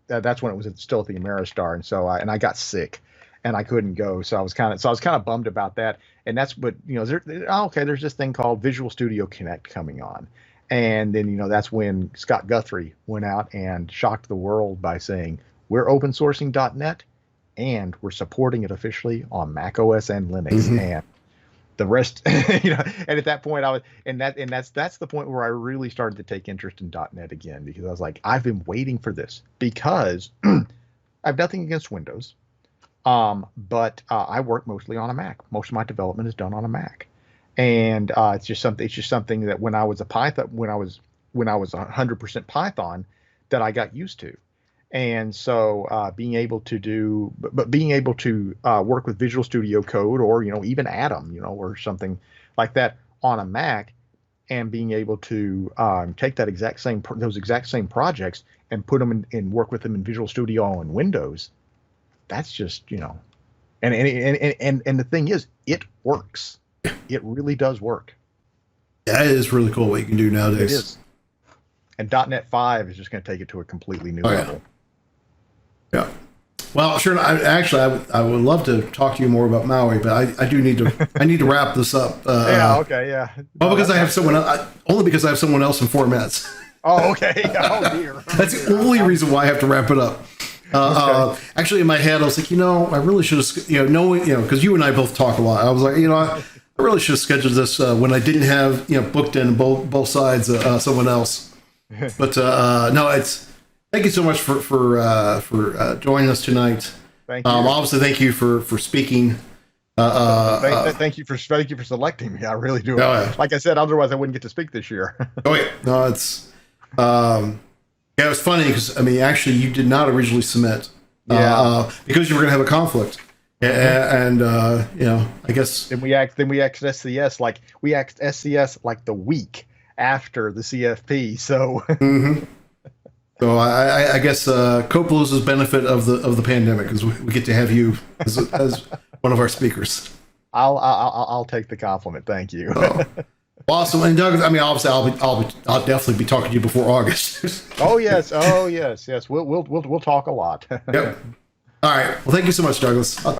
that's when it was still at the Ameristar, and so I got sick, and I couldn't go, so I was kind of bummed about that. And that's what there's this thing called Visual Studio Connect coming on, and then that's when Scott Guthrie went out and shocked the world by saying, we're open sourcing .NET, and we're supporting it officially on Mac OS and Linux, and the rest, and at that point that's the point where I really started to take interest in .NET again, because I was like, I've been waiting for this, because I have nothing against Windows, but I work mostly on a Mac. Most of my development is done on a Mac, and it's just something that when I was 100% Python, that I got used to. And so being able to work with Visual Studio Code, or even Atom, or something like that on a Mac, and being able to take those exact same projects and put them and work with them in Visual Studio on Windows, that's just and the thing is, it works. It really does work. Yeah, it is really cool what you can do nowadays. It is. And .NET 5 is just going to take it to a completely new level. Yeah. Well, sure. I would love to talk to you more about Maui, but I need to wrap this up. Okay. Yeah. Well, because I have someone else in formats. Oh, okay. Oh dear. That's the only reason why I have to wrap it up. Okay. Actually, in my head, I was like, I really should have, because you and I both talk a lot. I was like, I really should have scheduled this when I didn't have, booked in both sides, someone else. But no, thank you so much for joining us tonight. Thank you. Obviously, thank you for speaking. Thank you for selecting me. I really do. Like I said, otherwise I wouldn't get to speak this year. Oh yeah, no, it's it was funny because actually you did not originally submit, because you were going to have a conflict, and I guess then we asked SCS like the week after the CFP. So So I guess Code PaLOusa's benefit of the pandemic is we get to have you as one of our speakers. I'll take the compliment. Thank you. So, awesome. And Doug, I mean, obviously, I'll definitely be talking to you before August. Oh yes. We'll talk a lot. Yep. All right. Well, thank you so much, Douglas. I'll